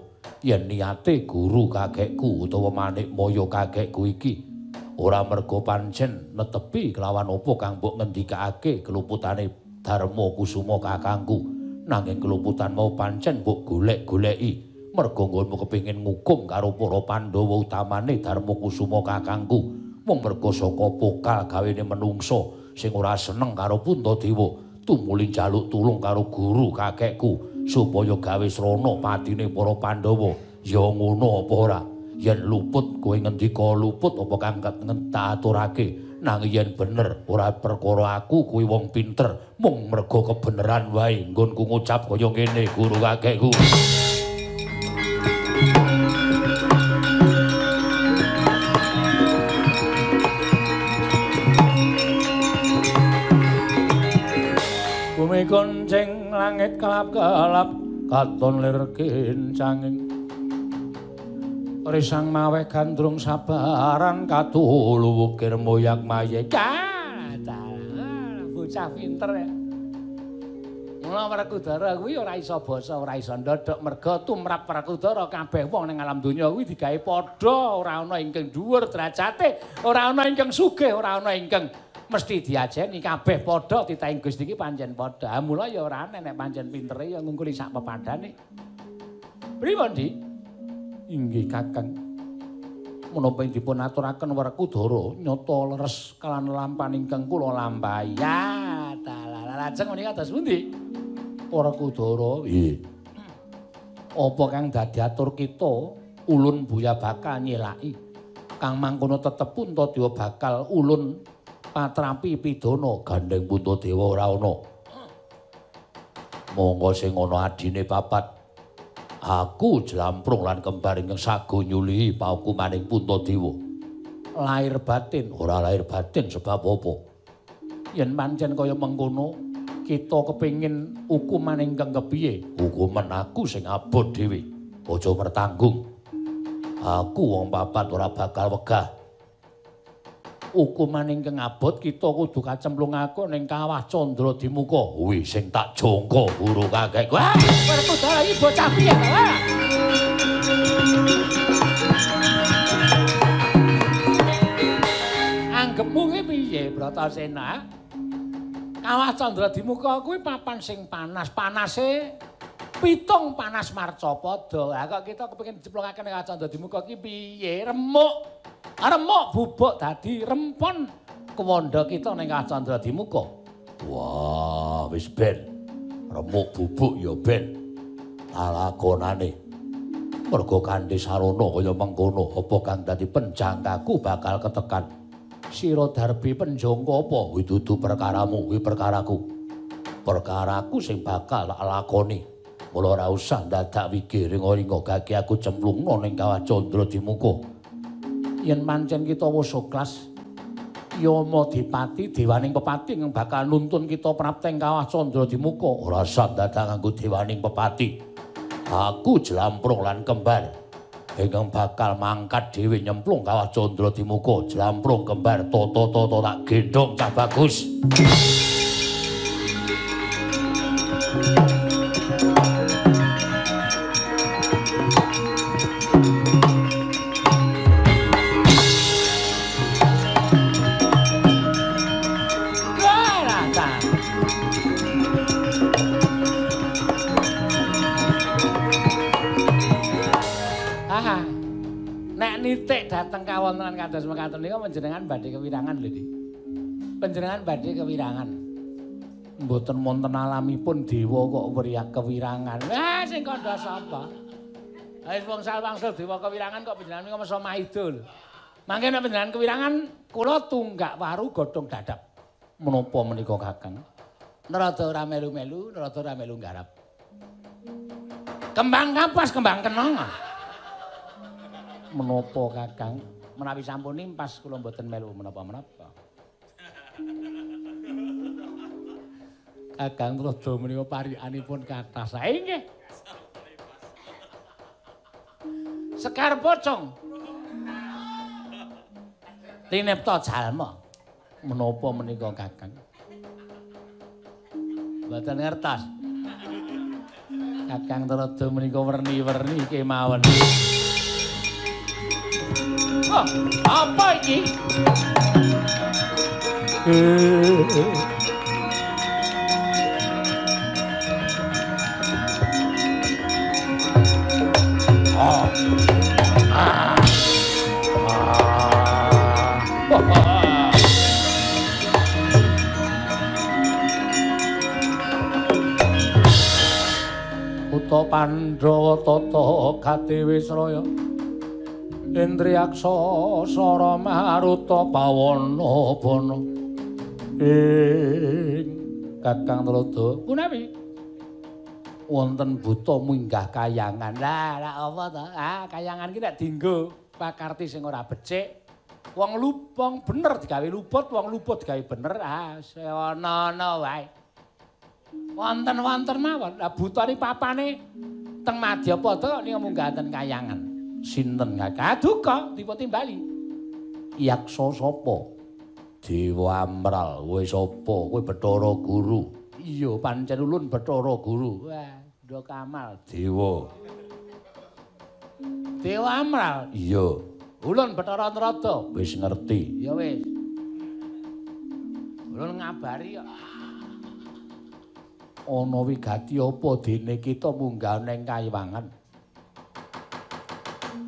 Speaker 2: Yen niate guru kakekku utawa Manik Maya kakekku iki ora merga pancen netepi kelawan apa kang mbok ngendikake keluputane Darma Kusuma kakangku nanging keluputan mau pancen mbok golek-goleki merga nggonmu kepengin ngukum karo para Pandhawa utamane Darma Kusuma kakangku mung merga saka pokal gawene menungso sing ora seneng karo Puntadewa tumuli njaluk tulung karo guru kakekku supaya gawe srana patine para Pandhawa ya ngono apa ora yen luput kowe ngendika luput apa kang ngentaturake nanging yen bener ora perkara aku kuwi wong pinter mung merga kebeneran wae nggonku ngucap kaya ngene guru kakekku bumi gonceng langit kelap-kelap katon lir kincanging Risang maweh gandrung sabaran katulu wukir moyak mayek. Bocah pinter ya. Mula Werkudara kuwi ora iso basa, ora iso ndodhok merga tumrap Werkudara kabeh wong ning alam donya kuwi digawe padha, ora ana ingkang dhuwur derajate, ora ana ingkang sugih, ora ana ingkang mesti diajeni kabeh padha titahing Gusti iki pancen padha. Mula ya ora aneh nek pancen pintere ya ngungkuli sak pepadane. Pripun, Dik? Inggih Kakang. Menapa dipun aturaken Werkudara nyata leres kalan lampahan ingkang kula lampahi. Ya, lajeng menika kados pundi? Werkudara, nggih. Apa kang dadi atur kita ulun Buya bakal nyelaki. Kang mangkono tetep Puntadewa bakal ulun patrapi pidana gandeng Puntadewa ora ana. Monggo sing ana adine papat. Aku jlamprung lan kembar ingkang sago nyulihi paukumaning Puntadewa. Lahir batin, ora lahir batin sebab apa? Yen pancen kaya mengkono, kita kepingin hukuman ingkang kepiye? Hukuman aku sing abot dhewe. Aja mertanggung. Aku wong papat ora bakal wegah. Hukuman ingkang abot kita kudu kacemplungake ning Kawah Candra Dimuka. Kuwi sing tak jangka guru kakekku. Wah, Werkudara iki bocah piye to? Anggepmu ki piye, Bratasena? Kawah Candra Dimuka kuwi papan sing panas. Panase pitung panas marcapada. Lah kok kita kepengin dijeplungake ning Kawah Candra Dimuka ki piye? Remuk. Remuk bubuk dadi rempon kewanda kita ning Kawah Candra Dimuka. Wah, wis ben. Remuk bubuk ya ben. Lalakonane. Merga kanthi sarana kaya mengkono, apa kang dadi penjangkaku bakal ketekan. Sira darbi penjangka apa? Kuwi dudu perkaramu, kuwi perkaraku. Perkaraku sing bakal tak lakoni. Mula ora usah dadak wigiring-ringa gage aku cemplungno ning Kawah Candra Dimuka. Yen pancen kita wis ikhlas Yama Dipati dewaning pepati yang bakal nuntun kita prapteng Kawah Candra Dimuka ora usah dadak nganggo dewaning pepati. Aku jlamprung lan kembar ingkang bakal mangkat dhewe nyemplung kawah Candra Dimuka jlamprung kembar toto tak gendhong cah bagus.
Speaker 1: Nitik dateng kawontenan kados mekaten nika panjenengan badhe kewirangan lho Dik. Panjenengan badhe kewirangan. Mboten wonten alamipun dewa kok weriak kewirangan. Wah sing kandha sapa? Wis wangsul dewa kewirangan kok panjenengan nika mesa maida lho. Mangke nek panjenengan kewirangan kula tunggak waru godhong dadap. Menapa menika Kakang? Narada ora melu-melu, narada ora melu nggarap. Kembang kapas, kembang kenong. Menapa Kakang? Menawi sampun nimpas kula mboten melu menapa-menapa. Kakang Trada menika parikanipun kathah sae nggih. Sekar pocong. Tinipta jalma. Menapa menika Kakang? Mboten ngertos. Kakang Trada menika werni-werni kemawon. Oh, apa iki? Oh. Uta Pandhawa tata Gadewisraya Indriyaksa Sara Maruta Pawana Bana ing Kakang Trada punawi wonten buta munggah kayangan. Lah apa to? Kayangan ki nek dienggo pakarti sing ora becik wong lupong bener digawe luput, wong luput digawe bener. Ana-ana wae. Wonten-wonten mawon. Lah butane papane teng Madyapada nika munggahaken kayangan. Sinten Kakang? Duka dipatimbali. Yaksa sapa? Dewa Amral. Kowe sapa? Kowe Bathara Guru. Iya, pancen ulun Bathara Guru. Wah, Ndok Kamal dewa. Dewa Amral. Iya. Ulun Bathara Trada. Wis ngerti. Ya wis. Ulun ngabari kok. Ana wigati apa dene kita munggah ning Kayiwangan?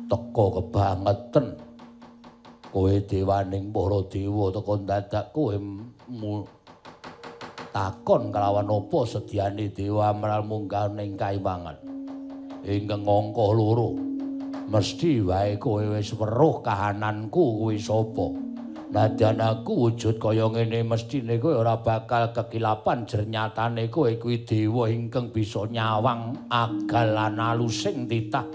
Speaker 1: Teka kebangetan kowe dewaning para dewa teka dadak kowe takon kelawan apa sediane Dewa Amral munggah ning Kayiwangan ingkang angka 2 mesti wae kowe wis weruh kahananku kuwi sapa nadyan aku wujud kaya ngene mestine kowe ora bakal kekilapan jernyatane kowe kuwi dewa ingkang bisa nyawang agal lan alusing titah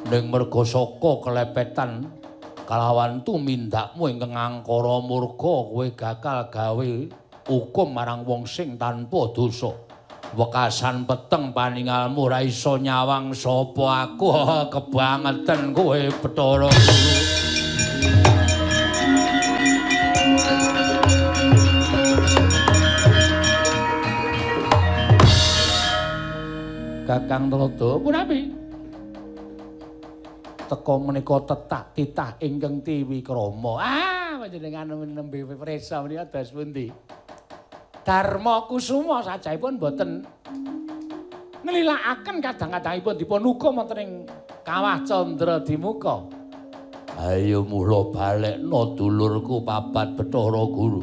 Speaker 1: ning merga saka kelepetan kalawan tumindakmu ingkang angkara murka kowe gakal gawe hukum marang wong sing tanpa dosa. Wekasan peteng paningalmu ora iso nyawang sapa aku kebangetan kowe Bathara Guru. Kakang Trada punapi? Teka menika tetah titah ingkang Tiwikrama. Panjenengan nembe prisa menika dados pundi? Dharma Kusuma sajaipun boten nglilakaken kadang-kadangipun dipun hukum wonten ing Kawah Candra Dimuka. Ayo mula balekno dulurku papat Bathara Guru.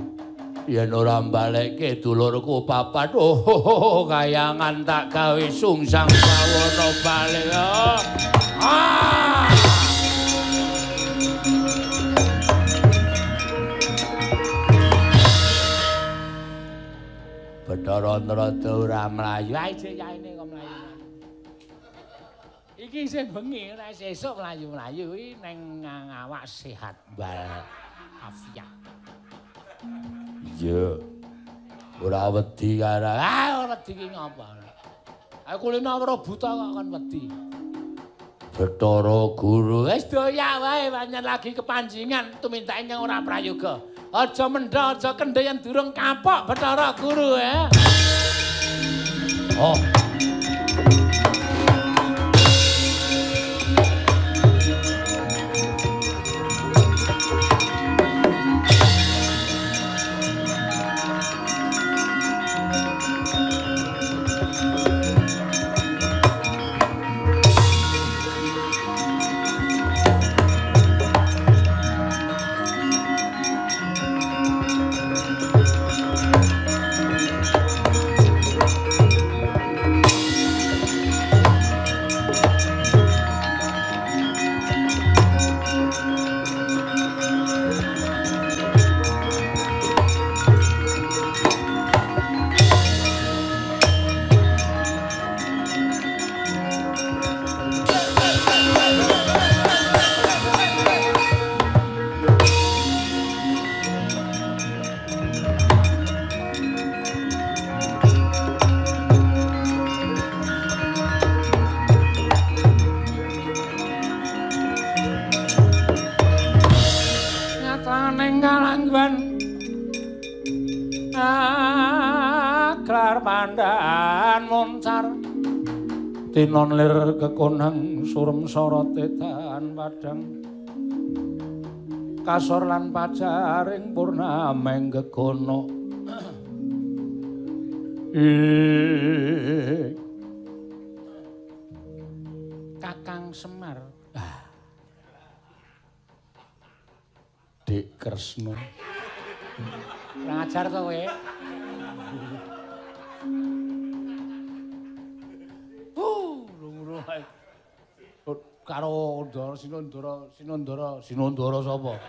Speaker 1: Yen ora mbalekke dulurku papat, kayangan tak gawe sungsang bawana balik. Bathara Trada ora mlayu. Ae sik yaene kok mlayu. Iki sing bengi nek sesuk mlayu-mlayu kuwi ning awak sehat wal afiat. Iya. Ora wedi karo. Ora wedi ki ngapa. Aku kulino ora buta kok kon wedi. Bathara Guru wis doyak wae pancen lagi kepanjingan tumindak ingkang ora prayoga. Aja mendha aja kendhe yen durung kapok Bathara Guru ya. Oh. Tinon lir kekonang surem sorote dan padang kasor lan pajaring purnameng gegono Kakang Semar Dik Kresna ngajar to kowe karo Sinondara sapa?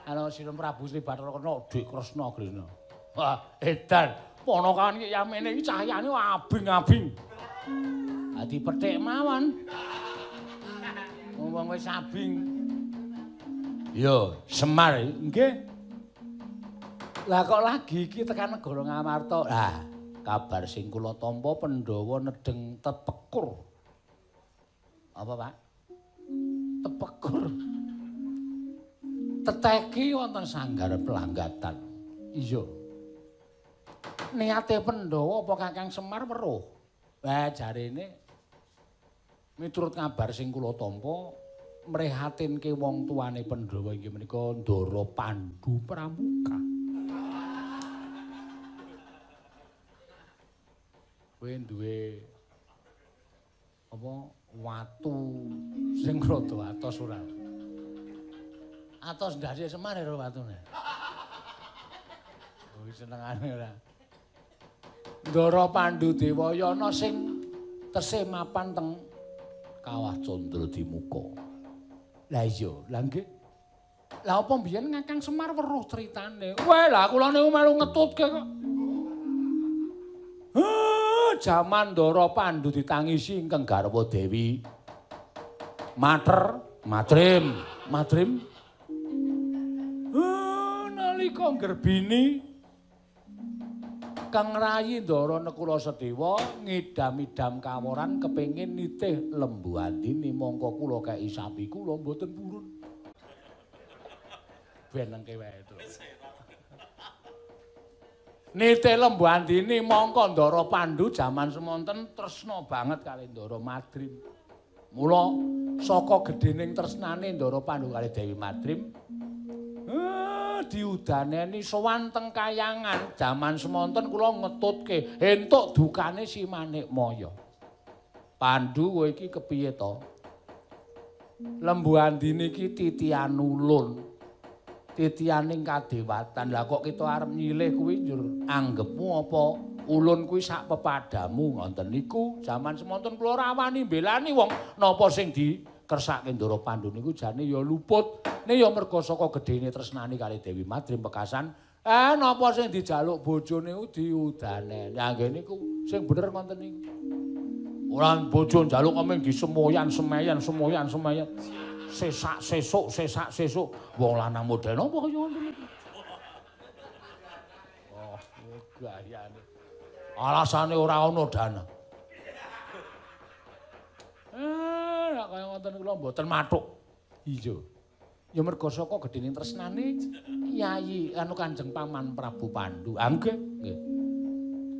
Speaker 1: Karo Sinun Prabu Sri Bathara Kena Dik Kresna Grena. Wah, edan. Ponakan iki yamene iki cahyane abing-abing. Dadi pethik mawon. Wong wis abing. Yo, Semar nggih. Lah kok lagi iki tekan negara Ngamarta. Lah, kabar sing kula tampa Pandhawa nedeng Tepekur. Apa, Pak? Tepekur. Teteki wonten sanggar pelanggatan. Iya. Niate Pandhawa apa Kakang Semar weruh? Lah jarene miturut kabar sing kula tampa mrihatinke wong tuane Pandhawa inggih menika Ndara Pandhu Pramuka. Kowe duwe apa watu sing rada atos ora? Atos ndase Semar karo watune. Oh senengane ora. Ndara Pandhu Dewayana sing tesih mapan teng Kawah Candradimuka. Lah iya, lah nggih. Lah apa mbiyen Kakang Semar weruh critane? Wah, lah kula niku melu ngetutke kok. Jaman Ndara Pandhu ditangisi ingkang garwa Dewi Madrim. Nalika Gerbini Kang Rayi Ndara Nekula Sedewa ngidam-idam kaworan kepengin nitih Lembu Andini mongko kula kei sapi kula mboten purun. Benengke wae to. Nitih Lembu Andini mongko Ndara Pandhu jaman semonten tresna banget kali Ndara Madrim. Mula saka gedhening tresnane Ndara Pandhu kali Dewi Madrim diudaneni sowan teng kayangan jaman semonten kula ngetutke entuk dukane si Manikmaya. Pandhu kowe iki kepiye to? Lembu Andini iki titian ulun. Titianing kadewatan. Lah kok kita arep nyilih kuwi njur anggepmu apa ulun kuwi sak pepadamu ngoten niku jaman semonten kula rawani mbelani wong napa sing dikersake Ndara Pandhu niku jane ya luput. Ne ya merga saka gedhene tresnane kali Dewi Madrim Pekasan. Napa sing dijaluk bojone niku diudane. Lah nggih niku sing bener ngoten niku. Ora bojo njaluk kok mung disemoyan. Sesak sesuk wong lanang model napa kaya ngoten niku. Oh, gayane. Alasane ora ana dana. Kaya ngoten kula mboten mathuk. Iya. Ya merga saka gedhening tresnane Yayi anu Kanjeng Paman Prabu Pandhu. Ah nggih, nggih.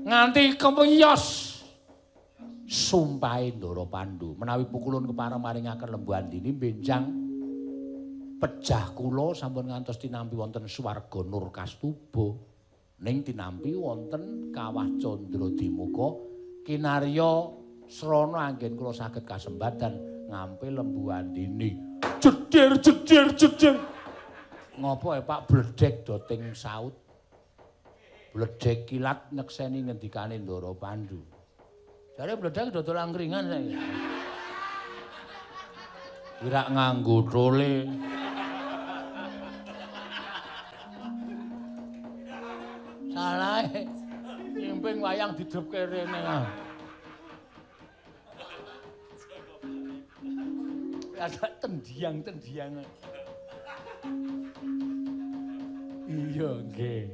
Speaker 1: Nganti kepiyos sumpahe Ndara Pandhu menawi pukulun kepareng maringaken Lembu Andini benjang pejah kula sampun ngantos tinampi wonten swarga Nur Kastuba ning tinampi wonten Kawah Candra Dimuka kinarya srana anggen kula saged kasembadan ngampi Lembu Andini. Jedher jedher jedher. Ngopo Pak bledhek doting saut. Bledhek kilat nyekseni ngendikane Ndara Pandhu. Jare bledhek dodol angkringan saiki. Wirak nganggo trole. Salahe nyimping wayang didepke rene. Ada tendiang-tendiang. Iya nggih.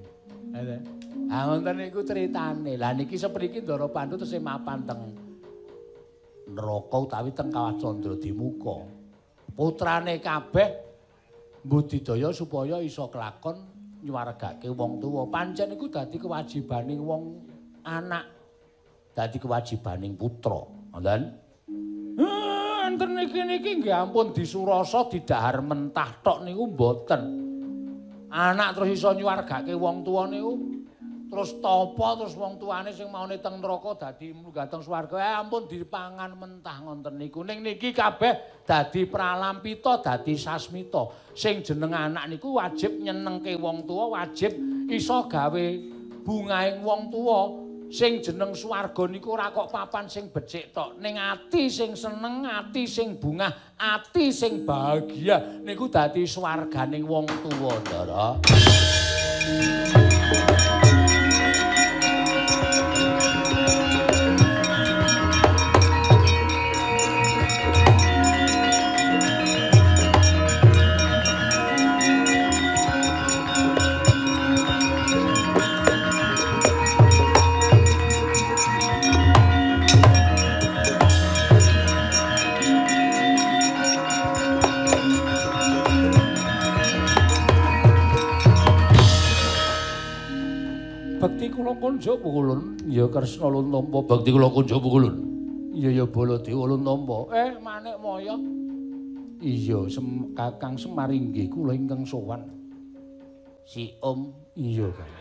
Speaker 1: Ada. Ah ngoten niku critane. Lah niki sepriki Ndara Pandhu tesih mapan teng neraka utawi teng Kawah Candra Dimuka. Putrane kabeh mbudidaya supaya iso kelakon nyuwargake wong tuwa. Pancen iku dadi kewajibaning wong anak. Dadi kewajibaning putra. Ngoten. Enten niki nggih ampun disurasa didhahar mentah tok niku mboten. Anak terus iso nyuwargake wong tuwa niku terus tapa terus wong tuane sing maune teng neraka dadi munggah teng swarga ampun dipangan mentah ngoten niku. Ning niki kabeh dadi pralampita, dadi sasmita. Sing jeneng anak niku wajib nyenengke wong tuwa, wajib iso gawe bungaing wong tuwa. Sing jeneng swarga niku ora kok papan sing becik tok, ning ati sing seneng, ati sing bungah, ati sing bahagia niku dadi swarganing wong tuwa, Ndara. Bekti kula kunja pukulun, ya Kresna Luntampa. Bekti kula kunja pukulun. Iya ya Baladewa Luntampa. Manik Maya. Iya, Kakang Semar inggih kula ingkang sowan. Si Om. Iya, Kang.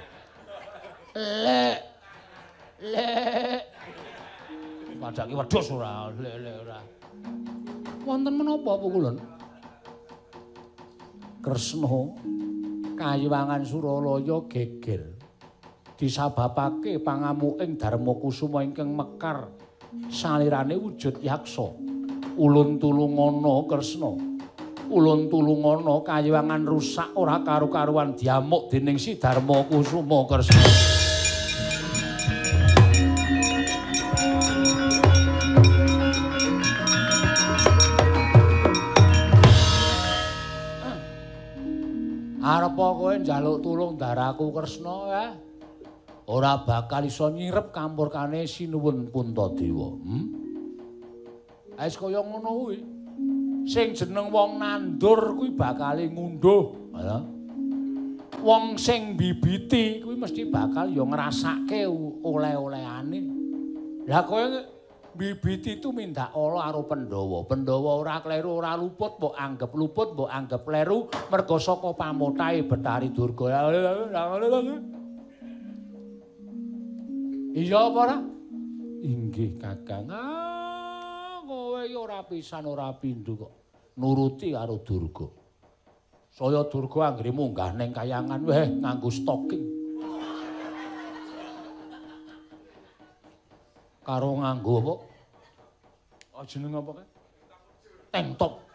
Speaker 1: Lek. Padake wedhus ora, lek ora. Wonten menapa pukulun? Kresna Kayuwangan Suralaya geger. Disababake pangamuking Darma Kusuma ingkang mekar salirane wujud yaksa. Ulun tulungana Kresna. Ulun tulungana Kayuwangan rusak ora karu-karuan diamuk dening si Darma Kusuma Kresna. Arep kowe njaluk tulung daraku Kresna ya? Ora bakal iso nyirep kampurkane Sinuwun Puntadewa. Wis kaya ngono kuwi. Sing jeneng wong nandur kuwi bakal ngunduh, ya. Wong sing bibiti kuwi mesti bakal ya ngrasake oleh-olehane. Lah kowe bibiti itu mindak ala karo Pandhawa. Pandhawa ora kleru, ora luput, mbok anggap luput, mbok anggap kleru merga saka pamutahe Betari Durga. Iya apa ora? Inggih Kakang. Kowe iki ora pisan ora pindho kok nuruti karo Durga. Saya Durga anggere munggah ning kayangan nganggo stocking. Karo nganggo apa? Jeneng apa kae? Tank top.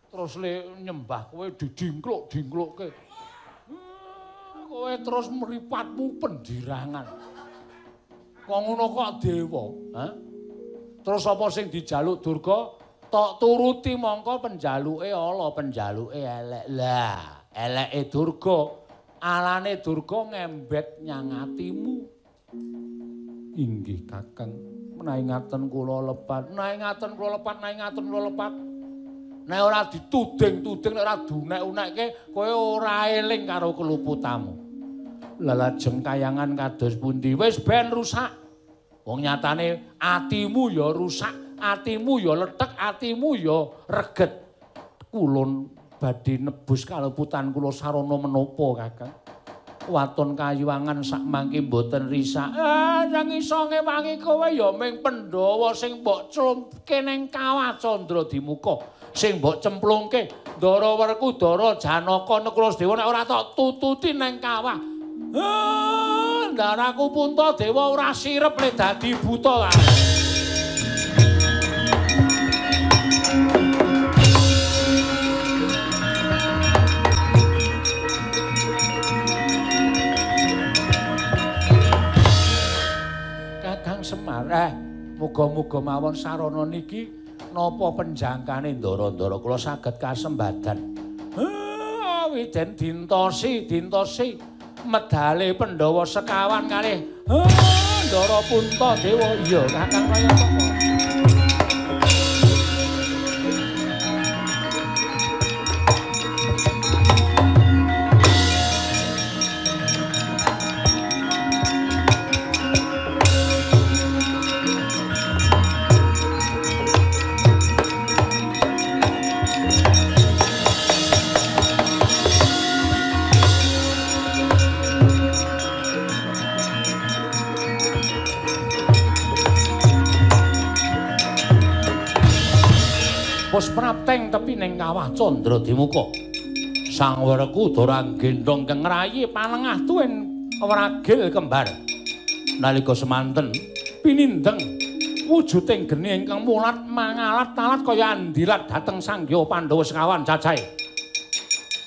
Speaker 1: Terus le nyembah kowe didingkluk-dingklukke. Kowe terus mripatmu pendirangan. Kok ngono kok dewa, ha? Terus apa sing dijaluk Durga? Tok turuti mongko penjaluke ala, penjaluke elek. Lah, eleke Durga, alane Durga ngembet nyang atimu. Inggih Kakang. Menawi ngaten kula lepat, menawi ngaten kula lepat, menawi ngaten kula lepat. Nek ora dituding-tuding nek ora dunek-unekke kowe ora eling karo keluputamu. Lah lajeng kayangan kados pundi? Wis ben rusak. Wong nyatane atimu ya rusak, atimu ya lethek, atimu ya reget. Kulon badhe nebus kaluputan kula sarana menapa, Kakang? Waton kayuwangan sak mangke mboten risak. Yang iso ngewangi kowe ya ming Pandhawa sing mbok clumke ning kawah Candradimuka, sing mbok cemplungke Ndara Werkudara, Janaka, Nekradewa nek ora tok tututi ning kawah. Ndaraku Puntadewa ora sirep le dadi buta. Semar, muga-muga mawon sarana niki napa penjangkane ndara-ndara kula saged kasembadan. Widen dintosi medale Pandhawa sekawan kalih Ndara Puntadewa. Iya, Kakang kaya apa? Pus prapteng tepi ning kawah Candradimuka. Sang Werkudara gendhong kengrayi panengah tuwin wragil kembar. Nalika semanten pinindeng wujuding geni ingkang mulat mangalat-alat kaya andilat dhateng Sangya Pandhawa sekawan cacahe.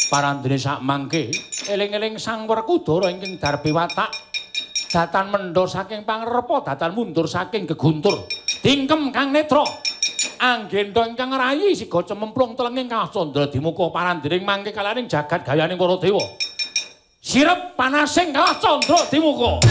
Speaker 1: Parandene sak mangke eling-eling Sang Werkudara ingkang darbe watak datan mendha saking pangrepa, datan mundur saking geguntur. Dingkem Kang Netra. Anggendha ingkang rayi siga cememplung telenging kawah Candradimuka parandiring mangke kalaning jagat gayaning para dewa. Sirep panasing kawah Candradimuka.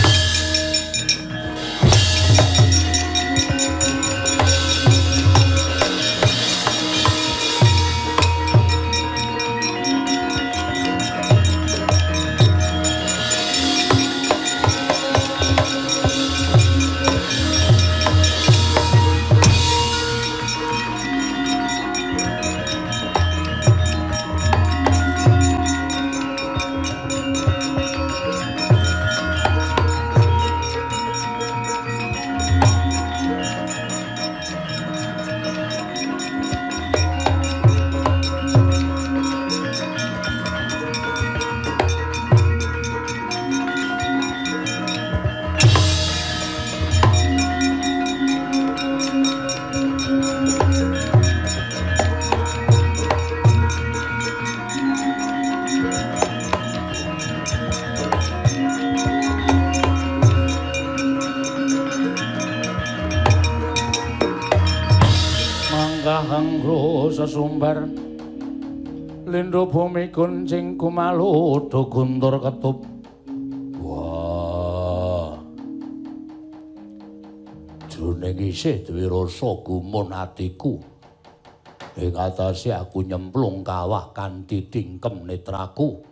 Speaker 1: Sesumbar lindhu bumi kuncing kumalu do guntur ketup. Wah, jroning isih duwe rasa gumun atiku ing atase aku nyemplung kawah kanthi tingkem netraku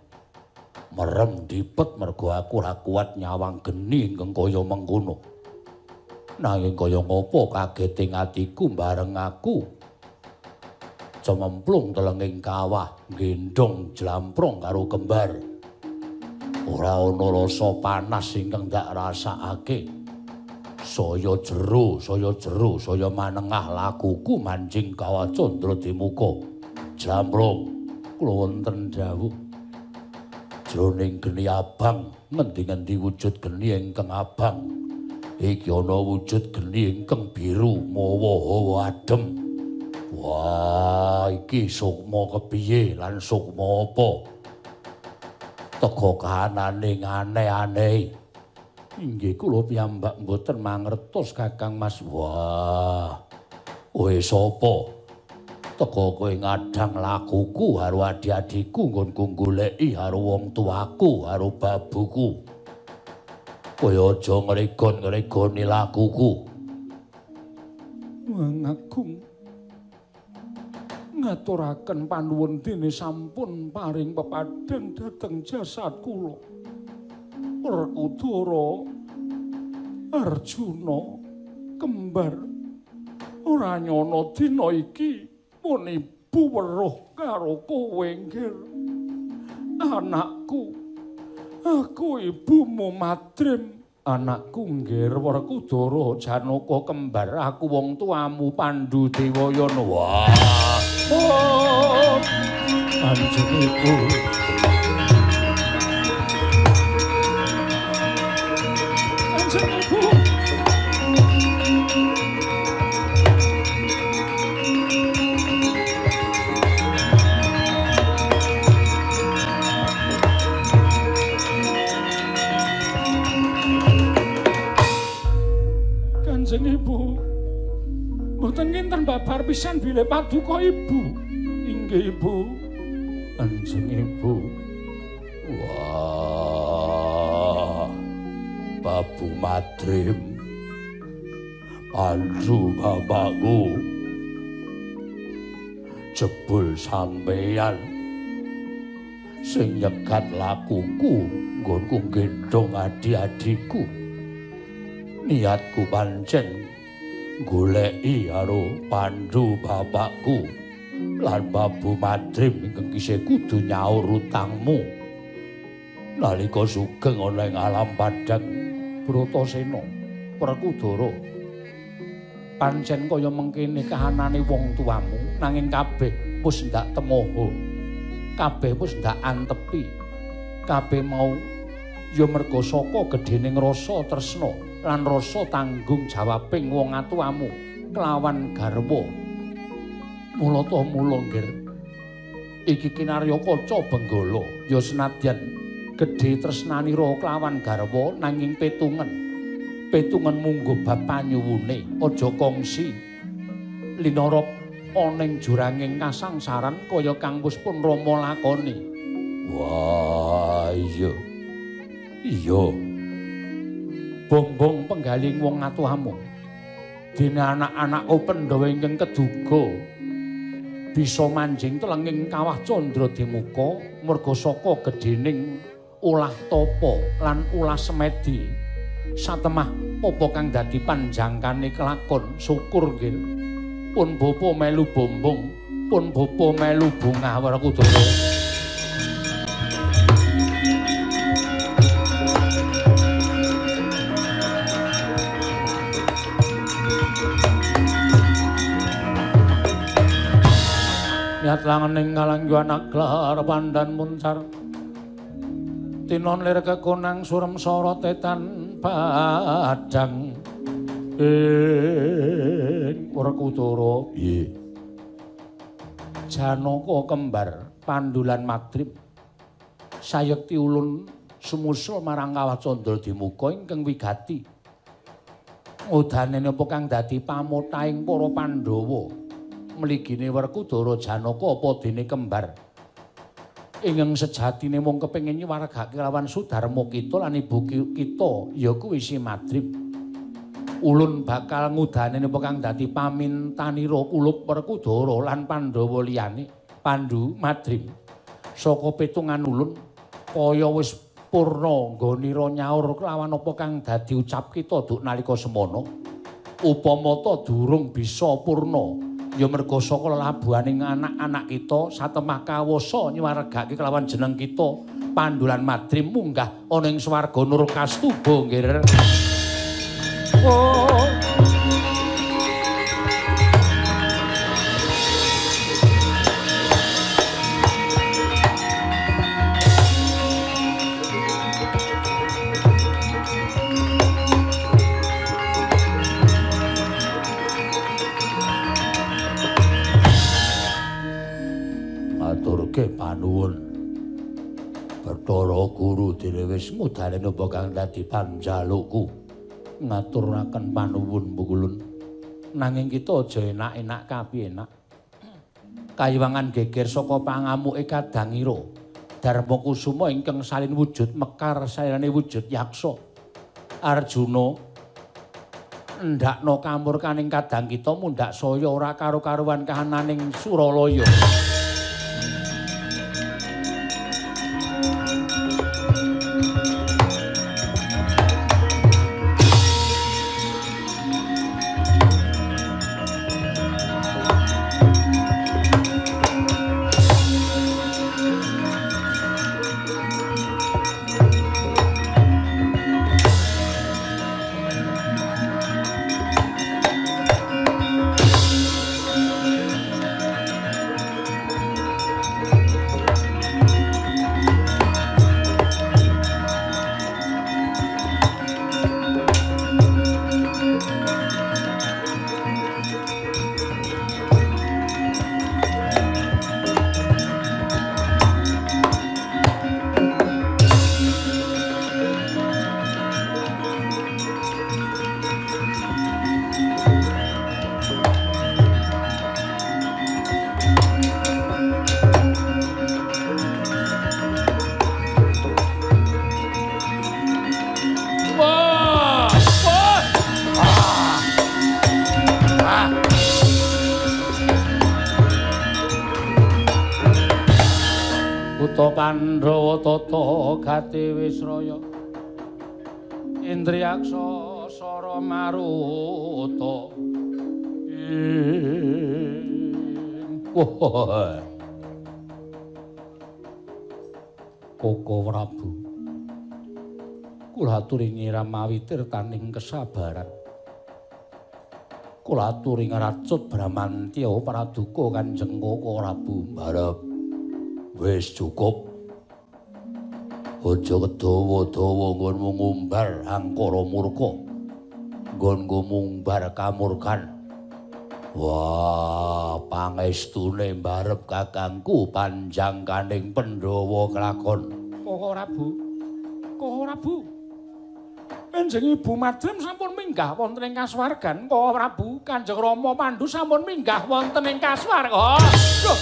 Speaker 1: merem dipet mergo aku ora kuat nyawang geni ingkang kaya mengkono. Nanging kaya ngopo kageting atiku bareng aku cememplung telenging kawah gendhong jlamprong karo kembar. Ora ana rasa panas ingkang ndak rasakake. Saya jero, saya manengah lakuku manjing kawah Candradimuka. Jlamprong kula wonten dawuh. Jroning geni abang, ngendi-endi wujud geni ingkang abang. Iki ana wujud geni ingkang biru mawa adem. Wah, iki sukma kepiye lan sukma apa? Teka kahanane aneh-aneh. Inggih kula piyambak mboten mangertos Kakang Mas. Wah. Kowe sapa? Teka kowe ngadhang lakuku karo adi-adiku nggonku goleki karo wong tuaku karo babuku. Kowe aja ngregon-ngregoni lakuku. Agung ngaturaken panuwun dene sampun paring pepadang dhateng jasad kula. Werkudara Arjuna kembar ora nyana dina iki pun ibu weruh karo kowe nggir. Anakku, aku ibumu Madrim. Anakku nggir Werkudara Janaka kembar, aku wong tuamu Pandhu Dewayana. Wah. Oh, Kanjeng Ibu. Kanjeng Ibu. Kanjeng Ibu, mboten kinten babar pisan bilih paduka Ibu. Inggih Ibu. Kanjeng Ibu. Wah. Babu Madrim. Pandhu bapakku. Jebul sampeyan sing nyegat lakuku nggonku gendhong adi-adiku. Niatku pancen goleki karo Pandhu bapakku lan Babu Madrim ingkang isih kudu nyaur utangmu nalika sugeng ana ing alam padang. Bratasena, Werkudara, pancen kaya mengkene kahanane wong tuamu, nanging kabeh wis ndak temoho, kabeh wis ndak antepi, kabeh mau ya merga saka gedhening rasa tresna lan rasa tanggung jawabing wong atuamu kelawan garwa. Mula ta mula nggir, iki kinarya kaca benggala ya senadyan gedhe tresnanira kelawan garwa nanging petungan mungguh bab panyuwune aja kongsi linarap ana ing juranging kasangsaran kaya kang wis pun Rama lakoni. Wah iya. Iya. Bombong penggaling wong atuhamu. Dene anak-anakku Pandhawa ingkang keduga bisa manjing telenging kawah Candra Demuka merga saka gedhening ulah tapa lan ulah semedi. Satemah apa kang dadi panjangkane kelakon syukur nggih. Pun bapa melu bombong, pun bapa melu bungah Werkudara. Niat langening kalanggu anak gelar pandan muncar tinon lir kekonang surem sorotetan padang Werkudara. Piye? Janaka kembar Pandhu lan Madrim sayekti ulun sumusul marang kawah Candra Demuka ingkang wigati udanene apa kang dadi pamothaing para Pandhawa mligine Werkudara Janaka apa dene kembar ingkang sejatine mung kepengin nyuwargake lawan Sudarma kita lan ibu kita ya kuwi si Madrim. Ulun bakal ngudaneni apa kang dadi pamintanira kulup Werkudara lan Pandhawa liyane Pandhu Madrim. Saka petungan ulun kaya wis purna nggonira nyaur kelawan apa kang dadi ucap kita duk nalika semana. Upama ta durung bisa purna ya merga saka labuhaning anak-anak kita satemah kawasa nyuwargake kelawan jeneng kita Pandhu lan Madrim munggah ana ing swarga Nurkastuba nggih. Oh. Maturke panuwun. Bathara Guru dene wis ngudaneni apa kang dadi panjalukku. Ngaturaken panuwun Bukulun. Nanging kita aja enak-enak kapienak. Kayiwangan geger saka pangamuke Kadangira. Darma Kusuma ingkang salin wujud mekar salirane wujud yaksa. Arjuna ndakno kamurkaning kadang kita mundhak saya ora karo-karuan kahananing Suralaya. Pandhawa tata gati Wisraya Indriyaksa sara maruta Koko Prabu kula aturi nyiramawi tirtaning kesabaran kula aturi ngracut Bramantya Praduka Kanjeng Koko Prabu mbarep wis cukup aja kedawa-dawa nggonmu ngumbar angkara murka nggonmu ngumbar kamurkan wah pangestune mbarep kakangku panjangkaning Pandhawa kelakon Koko Prabu Enjing Ibu Madrim sampun minggah wonten ing kasuwargan Koko Prabu Kanjeng Rama Pandhu sampun minggah wonten ing kasuwarga lho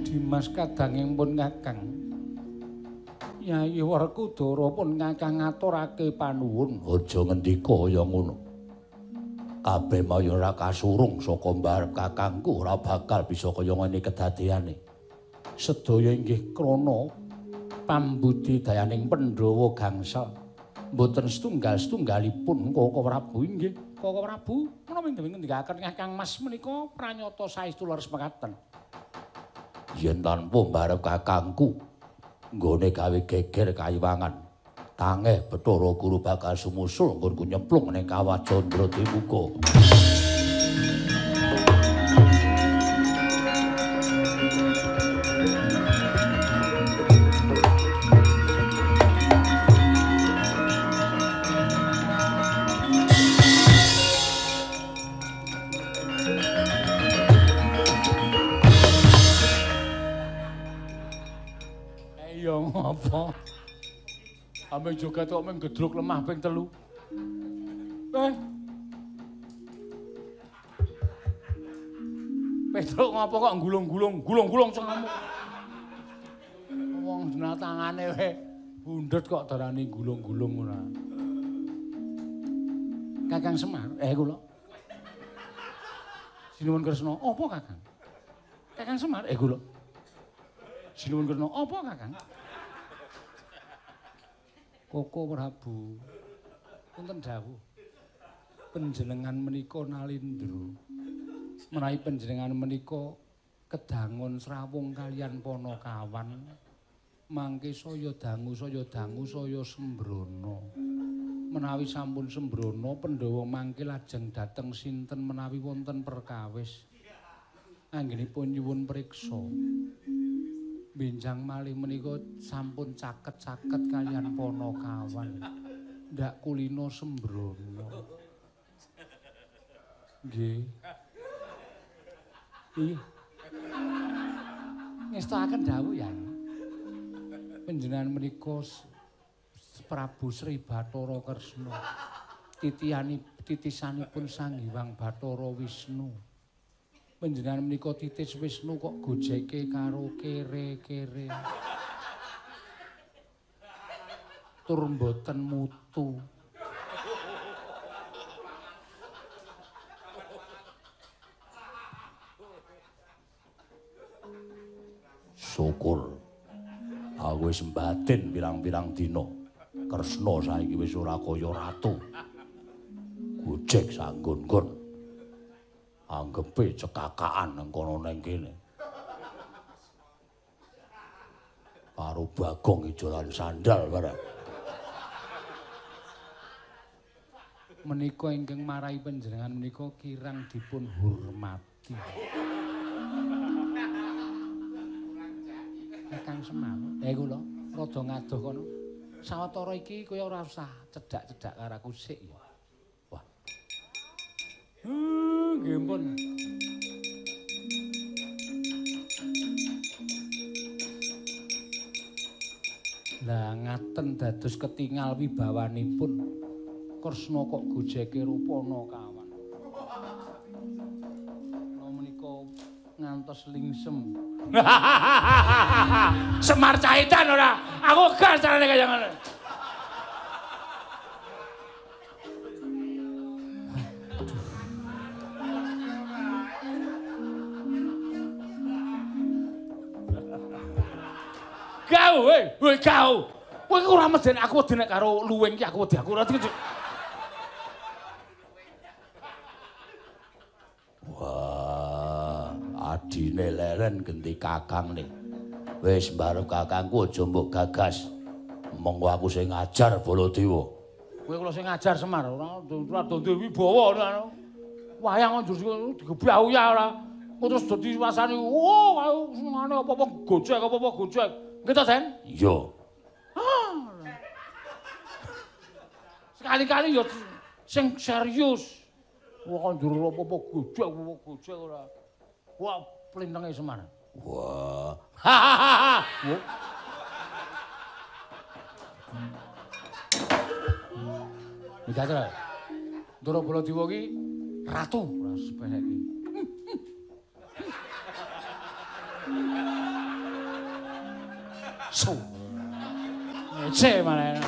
Speaker 1: Dimas kadanging pun Kakang Yayi Werkudara pun Kakang ngaturake panuwun aja ngendika kaya ngono kabeh maya ora kasurung saka mbarep kakangku ora bakal bisa kaya ngene kedadeane sedaya inggih krana pambudidayaning Pandhawa gangsal mboten setunggal-setunggalipun Koko Prabu inggih Koko Prabu menawi ngendikaken Kakang Mas menika pranyata saestu leres mekaten yen tanpa mbarep kakangku nggone gawe geger kayiwangan tangeh Bathara Guru bakal sumusul nggonku nyemplung ning kawah Candra Dimuka Iya ngopo Ameng joget kok mung gedruk lemah ping 3. Petruk ngopo kok gulung-gulung cengamu. Wong dina tangane wae bundet kok darani gulung-gulung ora. Kakang Semar, kula. Sinuwun Kresna, apa Kakang? Kakang Semar, kula. Sinuwun Kresna, apa Kakang? Koko Prabu, punten dawuh. Panjenengan menika nalindra. Menawi panjenengan menika kedangun srawung kaliyan Panakawan, mangke saya dangu saya sembrono. Menawi sampun sembrono Pandhawa mangke lajeng dhateng sinten menawi wonten perkawis. Anggenipun nyuwun priksa. Benjang malih menika sampun caket-caket kaliyan Panakawan. Ndak kulino sembrono. Nggih. Iya. Ngestakaken dawuh ya. Panjenengan menika Prabu Sri Bathara Kresna. Titisanipun Sang Hyang Bathara Wisnu. Panjenengan menika titis Wisnu kok gojeke karo kere-kere. Tur mboten mutu.
Speaker 2: Syukur aku wis mbatin pirang-pirang dina Kresna saiki wis ora kaya ratu gojek sanggon-gon anggepe cekakaan nang kono nang kene karo Bagong Ijo lan sandal barang
Speaker 1: menika ingkang marai panjenengan menika kirang dipun hormati. Kakang Semar, kula rada ngadoh kono. Sawetara iki kaya ora usah cedhak-cedhak karo aku sik ya. Wah. Nggih pun. Lah ngaten dados ketingal wibawanipun. Kresna kok gojeke rupana kawan. Kula menika ngantos lingsem. Semar Cahitan ora. Aku gak carane kaya ngono. Kau, weh kau. Kowe ora meden aku wedi nek karo luwing ki aku wedi aku ora.
Speaker 2: Wah, adine leren genti kakang nih. Wis mbarep kakangku aja mbok gagas. Monggo aku sing ngajar Baladewa.
Speaker 1: Kowe kula sing ngajar Semar, ora duwe wibawa ngono. Wayang njur digebyah ya ora. Terus dadi wasani, "Oh, ngene apa-apa gojek, apa-apa gojek." Nggih to, Den?
Speaker 2: Iya.
Speaker 1: Sekali-kali ya sing serius. Wah, njur apa-apa gojek ora. Wah, plintenge Semar.
Speaker 2: Wah.
Speaker 1: Mikatra. Ndara Baladewa ki ratu ora sepelek iki. So. Ngece malah.